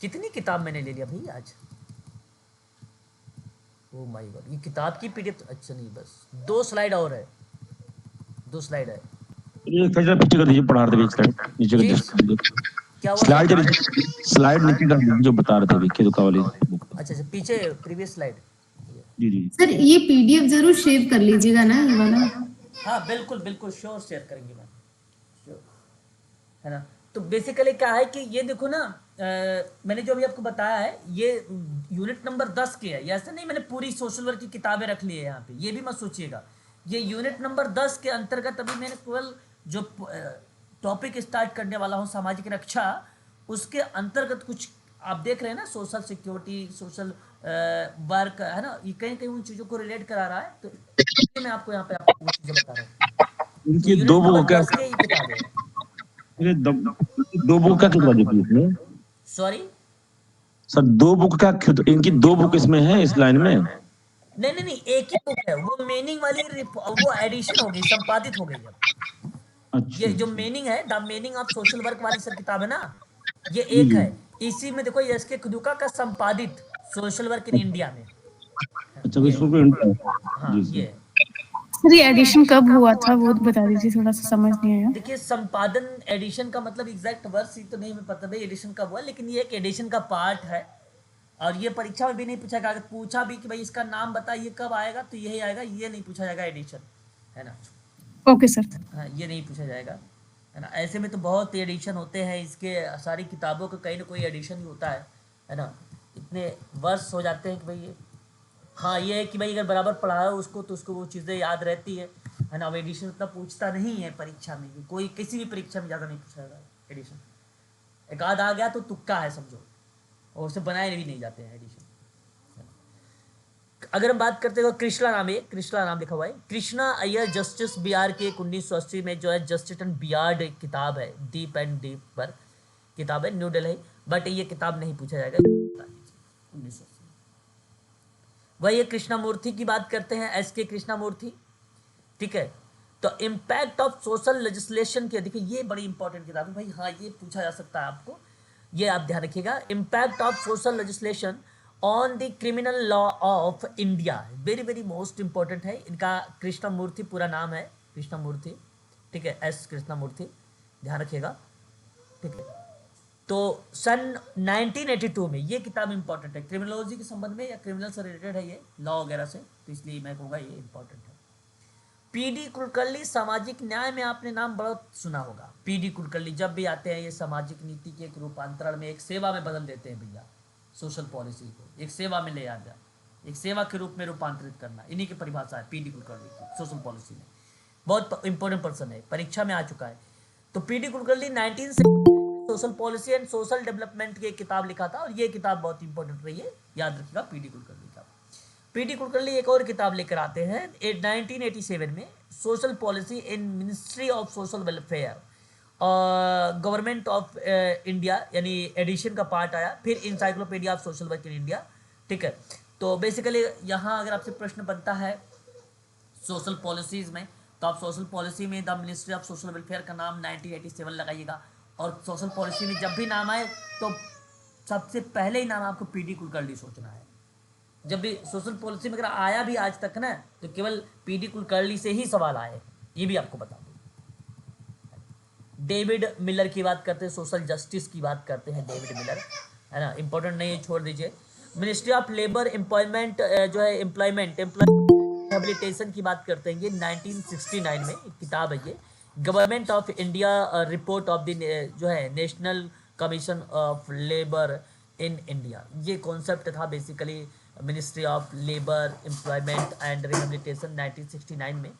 [SPEAKER 1] कितनी किताब मैंने ले लिया भाई आज, ओ माय गॉड, ये किताब की पीडीएफ, अच्छा नहीं बस 2 स्लाइड और है, 2 स्लाइड है।
[SPEAKER 2] ये थोड़ा पीछे कर दीजिए, पढ़ा रहे थे स्लाइड नीचे कर दीजिए,
[SPEAKER 1] क्या हुआ?
[SPEAKER 2] स्लाइड नीचे कर दीजिए जो बता रहे थे खिदुका वाली।
[SPEAKER 1] अच्छा, पीछे प्रीवियस स्लाइड।
[SPEAKER 2] जी जी
[SPEAKER 7] सर ये पीडीएफ जरूर सेव कर लीजिएगा ना ये वाला।
[SPEAKER 1] हाँ बिल्कुल श्योर शेयर करेंगे मैम, श्योर, है ना। तो बेसिकली क्या है कि ये देखो ना, मैंने जो अभी आपको बताया है ये यूनिट नंबर 10 के है, ऐसे नहीं मैंने पूरी सोशल वर्क की किताबें रख ली है यहाँ पे, ये भी मत सोचिएगा। ये यूनिट नंबर 10 के अंतर्गत अभी मैंने केवल जो टॉपिक स्टार्ट करने वाला हूँ सामाजिक रक्षा, उसके अंतर्गत कुछ आप देख रहे हैं ना, सोशल सिक्योरिटी, सोशल वर्क, है ना, ये कहीं कहीं उन चीज़ों को रिलेट करा रहा है। तो मैं आपको यहाँ पे आपको चीज़ें बता रहा हूँ।
[SPEAKER 2] इनकी दो बुक क्या, ये दो बुक का कितना देखिए
[SPEAKER 1] सॉरी
[SPEAKER 2] सर, 2 बुक का, इनकी 2 बुक इसमें है इस लाइन में।
[SPEAKER 1] नहीं, एक ही बुक है, वो मीनिंग वाली वो एडिशन हो गई, संपादित हो गई अब।
[SPEAKER 2] अच्छा,
[SPEAKER 1] ये जो मीनिंग है, the meaning of social work वाली सर किताब है ना, ये एक है। इसी में देखो एस के खिदुका का संपादित सोशल वर्क इन इंडिया में।
[SPEAKER 2] अच्छा इसको
[SPEAKER 1] हाँ ये
[SPEAKER 4] सर ये एडिशन कब हुआ था वो बता दीजिए, थोड़ा सा समझ नहीं आया।
[SPEAKER 1] देखिए, संपादन एडिशन का मतलब एग्जैक्ट वर्ष ही तो नहीं मैं पता भाई एडिशन कब हुआ, लेकिन ये एक एडिशन का पार्ट है। और ये परीक्षा में भी नहीं पूछा जाएगा, पूछा भी कि भाई इसका नाम बताइए कब आएगा, तो यही आएगा, ये नहीं पूछा जाएगा एडिशन, है ना।
[SPEAKER 4] Okay sir.
[SPEAKER 1] हाँ ये नहीं पूछा जाएगा, है ना। ऐसे में तो बहुत एडिशन होते हैं इसके, सारी किताबों का कहीं ना कोई एडिशन ही होता है ना। इतने वर्ष हो जाते हैं कि भाई ये, हाँ ये है कि भाई अगर बराबर पढ़ाओ उसको तो उसको वो चीज़ें याद रहती है ना। अब एडिशन उतना पूछता नहीं है परीक्षा में, कोई किसी भी परीक्षा में ज़्यादा नहीं पूछा जाएगा एडिशन, एक आध आ गया तो तुक्का है समझो, और उसे बनाए भी नहीं जाते हैं एडिशन। अगर हम बात करते हैं, कृष्णा नाम है, कृष्णा नाम लिखा हुआ है, कृष्णा अय्यर जस्टिस बिहार के 1980 में जो है जस्टिस एंड बियार्ड किताब है, डीप एंड डीप पर किताब है, न्यू दिल्ली, बट ये किताब नहीं पूछा जाएगा 1980। वही ये कृष्णामूर्ति की बात करते हैं, एस के कृष्णामूर्ति, ठीक है। तो इम्पैक्ट ऑफ सोशल लेजिस्लेशन के, देखिए ये बड़ी इंपॉर्टेंट किताब है भाई, हाँ ये पूछा जा सकता है आपको, ये आप ध्यान रखिएगा। Impact of social legislation on the criminal law of India, very very most important है। इनका कृष्णामूर्ति पूरा नाम है, कृष्णामूर्ति, ठीक है, एस कृष्णामूर्ति, ध्यान रखिएगा, ठीक है। तो सन 1982 में ये किताब इंपॉर्टेंट है, क्रिमिनोलॉजी के संबंध में या क्रिमिनल से रिलेटेड है ये, लॉ वगैरह से, तो इसलिए मैं कहूँगा ये इंपॉर्टेंट है। पीडी कुलकर्णी, सामाजिक न्याय में आपने नाम बहुत सुना होगा। पीडी कुलकर्णी जब भी आते हैं ये सामाजिक नीति के एक रूपांतरण में, एक सेवा में बदल देते हैं भैया, सोशल पॉलिसी को एक सेवा में ले आना, एक सेवा के रूप में रूपांतरित करना, इन्हीं की परिभाषा है पीडी कुलकर्णी की सोशल पॉलिसी में। बहुत इंपॉर्टेंट पर्सन है, परीक्षा में आ चुका है। तो PD Kulkarni 1970 social policy and social development की एक किताब लिखा था, और ये किताब बहुत इंपॉर्टेंट रही है, याद रखिएगा पीडी कुलकर्णी का। पीडी कुलकर्णी एक और किताब लेकर आते हैं 1987 में, social policy in ministry of social welfare, government of India, यानी एडिशन का पार्ट आया। फिर encyclopedia of social work in India, ठीक है। तो बेसिकली यहाँ अगर आपसे प्रश्न बनता है सोशल पॉलिसीज में, तो आप सोशल पॉलिसी में the ministry of social welfare का नाम 1987 लगाइएगा, और सोशल पॉलिसी में जब भी नाम आए तो सबसे पहले ही नाम आपको पीडी कुलकर्णी सोचना है। जब भी सोशल पॉलिसी में अगर आया भी आज तक ना, तो केवल पीडी कुलकर्णी से ही सवाल आए, ये भी आपको बता दूं। डेविड मिलर की बात करते हैं, सोशल जस्टिस की बात करते हैं, डेविड मिलर, है ना, इंपॉर्टेंट नहीं है, छोड़ दीजिए। मिनिस्ट्री ऑफ लेबर एम्प्लॉयमेंट जो है एम्प्लॉयमेंट रिहेबिलिटेशन की बात करते हैं, ये 1969 में एक किताब है, government of India report of the जो है national commission of labour in India, ये कॉन्सेप्ट था basically ministry of labour employment and rehabilitation 1969 में।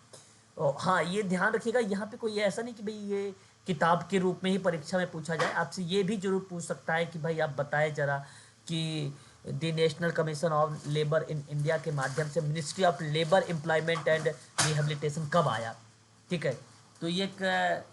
[SPEAKER 1] हाँ, ये ध्यान रखिएगा, यहाँ पे कोई ऐसा नहीं कि भाई ये किताब के रूप में ही परीक्षा में पूछा जाए, आपसे ये भी जरूर पूछ सकता है कि भाई आप बताए जरा कि the national commission of labour in India के माध्यम से ministry of labour employment and rehabilitation कब आया। ठीक है, तो ये एक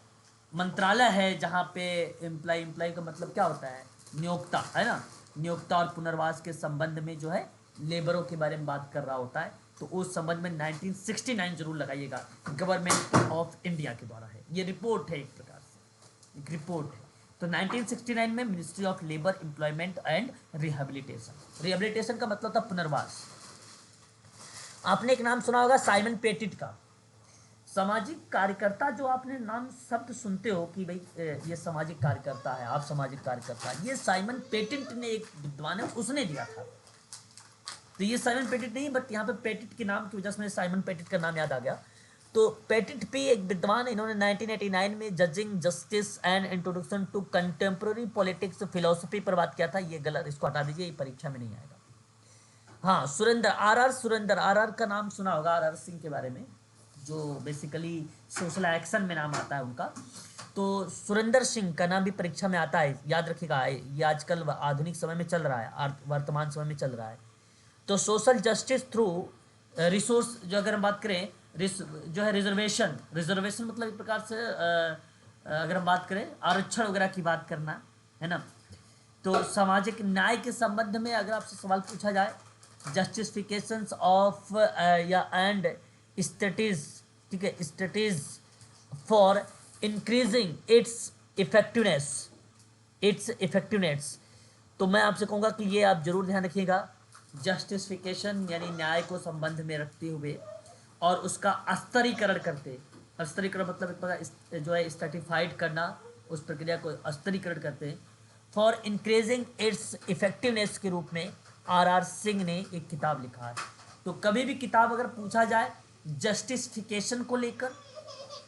[SPEAKER 1] मंत्रालय है जहाँ पे एम्प्लॉय का मतलब क्या होता है, नियोक्ता, है ना, नियोक्ता और पुनर्वास के संबंध में जो है लेबरों के बारे में बात कर रहा होता है। तो उस संबंध में 1969 जरूर लगाइएगा, गवर्नमेंट ऑफ इंडिया के द्वारा है, ये रिपोर्ट है, एक प्रकार से एक रिपोर्ट है। तो 1969 में ministry of labour employment and rehabilitation, rehabilitation का मतलब था पुनर्वास। आपने एक नाम सुना होगा साइमन पेटिट का, सामाजिक कार्यकर्ता, जो आपने नाम शब्द सुनते हो कि भाई ये सामाजिक कार्यकर्ता है, आप सामाजिक कार्यकर्ता, ये साइमन पेटिट ने, एक विद्वान है, उसने दिया था। तो ये साइमन पेटिट नहीं, बट यहाँ पे पेटिट के नाम की वजह से मुझे साइमन पेटिट का नाम याद आ गया। तो पेटिट भी एक विद्वान, इन्होंने 1989 में judging justice and introduction to contemporary politics philosophy पर बात किया था। ये गलत, इसको हटा दीजिए, ये परीक्षा में नहीं आएगा। हाँ, सुरेंद्र आर का नाम सुना होगा, आर सिंह के बारे में, जो बेसिकली सोशल एक्शन में नाम आता है उनका। तो सुरेंद्र सिंह का नाम भी परीक्षा में आता है, याद रखिएगा, ये आजकल आधुनिक समय में चल रहा है, वर्तमान समय में चल रहा है। तो सोशल जस्टिस थ्रू रिसोर्स, जो अगर हम बात करें जो है रिजर्वेशन मतलब एक प्रकार से अगर हम बात करें आरक्षण वगैरह की बात करना, है ना। तो सामाजिक न्याय के संबंध में अगर आपसे सवाल पूछा जाए, जस्टिफिकेशंस ऑफ या एंड स्टडीज, ठीक है, studies for increasing its effectiveness. तो मैं आपसे कहूँगा कि ये आप जरूर ध्यान रखिएगा, जस्टिफिकेशन यानी न्याय को संबंध में रखते हुए और उसका स्तरीकरण करते, स्तरीकरण मतलब जो है स्ट्रेटिफाइड करना, उस प्रक्रिया को स्तरीकरण करते फॉर इंक्रीजिंग इट्स इफेक्टिवनेस के रूप में आर सिंह ने एक किताब लिखा है। तो कभी भी किताब अगर पूछा जाए जस्टिफिकेशन को लेकर,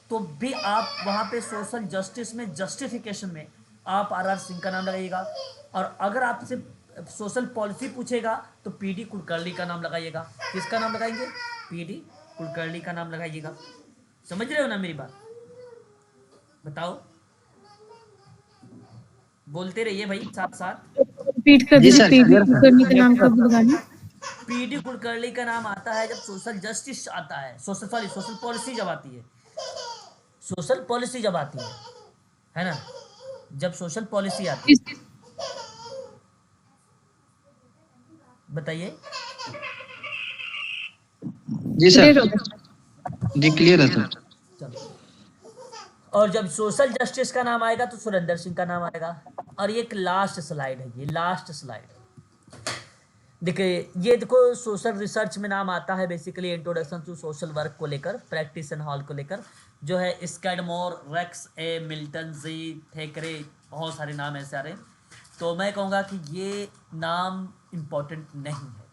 [SPEAKER 1] तो भी आप वहाँ पे सोशल जस्टिस में जस्टिफिकेशन में आप आर सिंह का नाम लगाइएगा। और अगर आपसे सोशल पॉलिसी पूछेगा तो पीडी कुलकर्णी का नाम लगाइएगा। किसका नाम लगाएंगे? पीडी कुलकर्णी का नाम लगाइएगा। समझ रहे हो ना मेरी बात? बताओ, बोलते रहिए भाई साथ साथ।
[SPEAKER 4] रिपीट कर दीजिए, पीडी कुलकर्णी का नाम कब लगाना?
[SPEAKER 1] पीडी कुलकर्णी का नाम आता है जब सोशल जस्टिस आता है, सोशल पॉलिसी जब आती है, सोशल पॉलिसी जब आती है ना, जब सोशल पॉलिसी आती है। बताइए।
[SPEAKER 5] जी सर, जी क्लियर है सर।
[SPEAKER 1] चलो, और जब सोशल जस्टिस का नाम आएगा तो सुरेंद्र सिंह का नाम आएगा। और ये एक लास्ट स्लाइड है, ये लास्ट स्लाइड देखिए, ये देखो सोशल रिसर्च में नाम आता है basically introduction to social work को लेकर, प्रैक्टिस एंड हॉल को लेकर, जो है स्कैडमोर, रेक्स ए, मिल्टन जी, थेकरे, बहुत सारे नाम ऐसे आ रहे हैं। तो मैं कहूँगा कि ये नाम इम्पोर्टेंट नहीं है,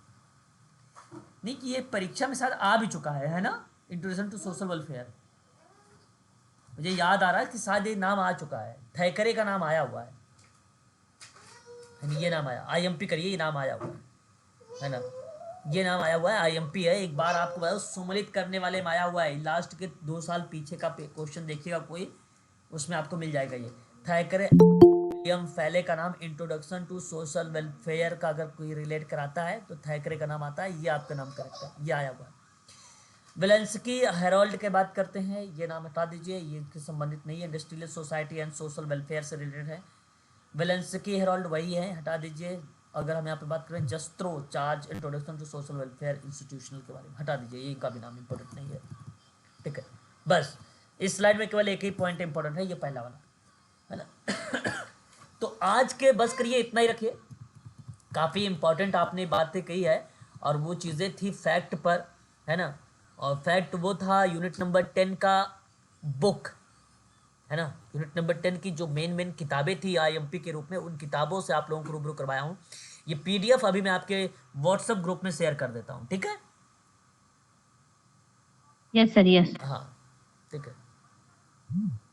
[SPEAKER 1] नहीं कि ये परीक्षा में शायद आ भी चुका है ना, इंट्रोडक्शन टू सोशल वेलफेयर। मुझे याद आ रहा है कि शायद ये नाम आ चुका है, थेकरे का नाम आया हुआ है, ये नाम आया, आईएमपी करिए, ये नाम आया हुआ है ना, ये नाम आया हुआ है, आईएमपी है। एक बार आपको बताओ, सम्मिलित करने वाले में आया हुआ है, लास्ट के 2 साल पीछे का क्वेश्चन देखिएगा कोई, उसमें आपको मिल जाएगा ये थेकरे। विलियम फैले का नाम इंट्रोडक्शन टू सोशल वेलफेयर का अगर कोई रिलेट कराता है तो थेकरे का नाम आता है, ये आपका नाम करेक्ट है, ये आया हुआ है। वेलेंस्की हेरोल्ड के बात करते हैं, ये नाम हटा दीजिए, ये इसके संबंधित नहीं है, industrial society and social welfare से रिलेटेड है। वेलेंस्की हेरोल्ड वही है, हटा दीजिए। अगर हम यहाँ पे बात करें जस्त्रो चार्ज introduction to social welfare institutional के बारे में, हटा दीजिए, ये इनका भी नाम इंपॉर्टेंट नहीं है। ठीक है, बस इस स्लाइड में केवल एक ही पॉइंट इंपॉर्टेंट है, ये पहला वाला, है ना। तो आज के बस करिए इतना ही रखिए, काफ़ी इंपॉर्टेंट आपने बातें कही है, और वो चीज़ें थी फैक्ट पर, है ना। और फैक्ट वो था यूनिट नंबर 10 का बुक, है ना, यूनिट नंबर 10 की जो मेन किताबें थी आईएमपी के रूप में, उन किताबों से आप लोगों को रूबरू करवाया हूँ। ये पीडीएफ अभी मैं आपके व्हाट्सएप ग्रुप में शेयर कर देता हूँ, ठीक है?
[SPEAKER 3] Yes sir, yes.
[SPEAKER 1] हाँ, ठीक है। है।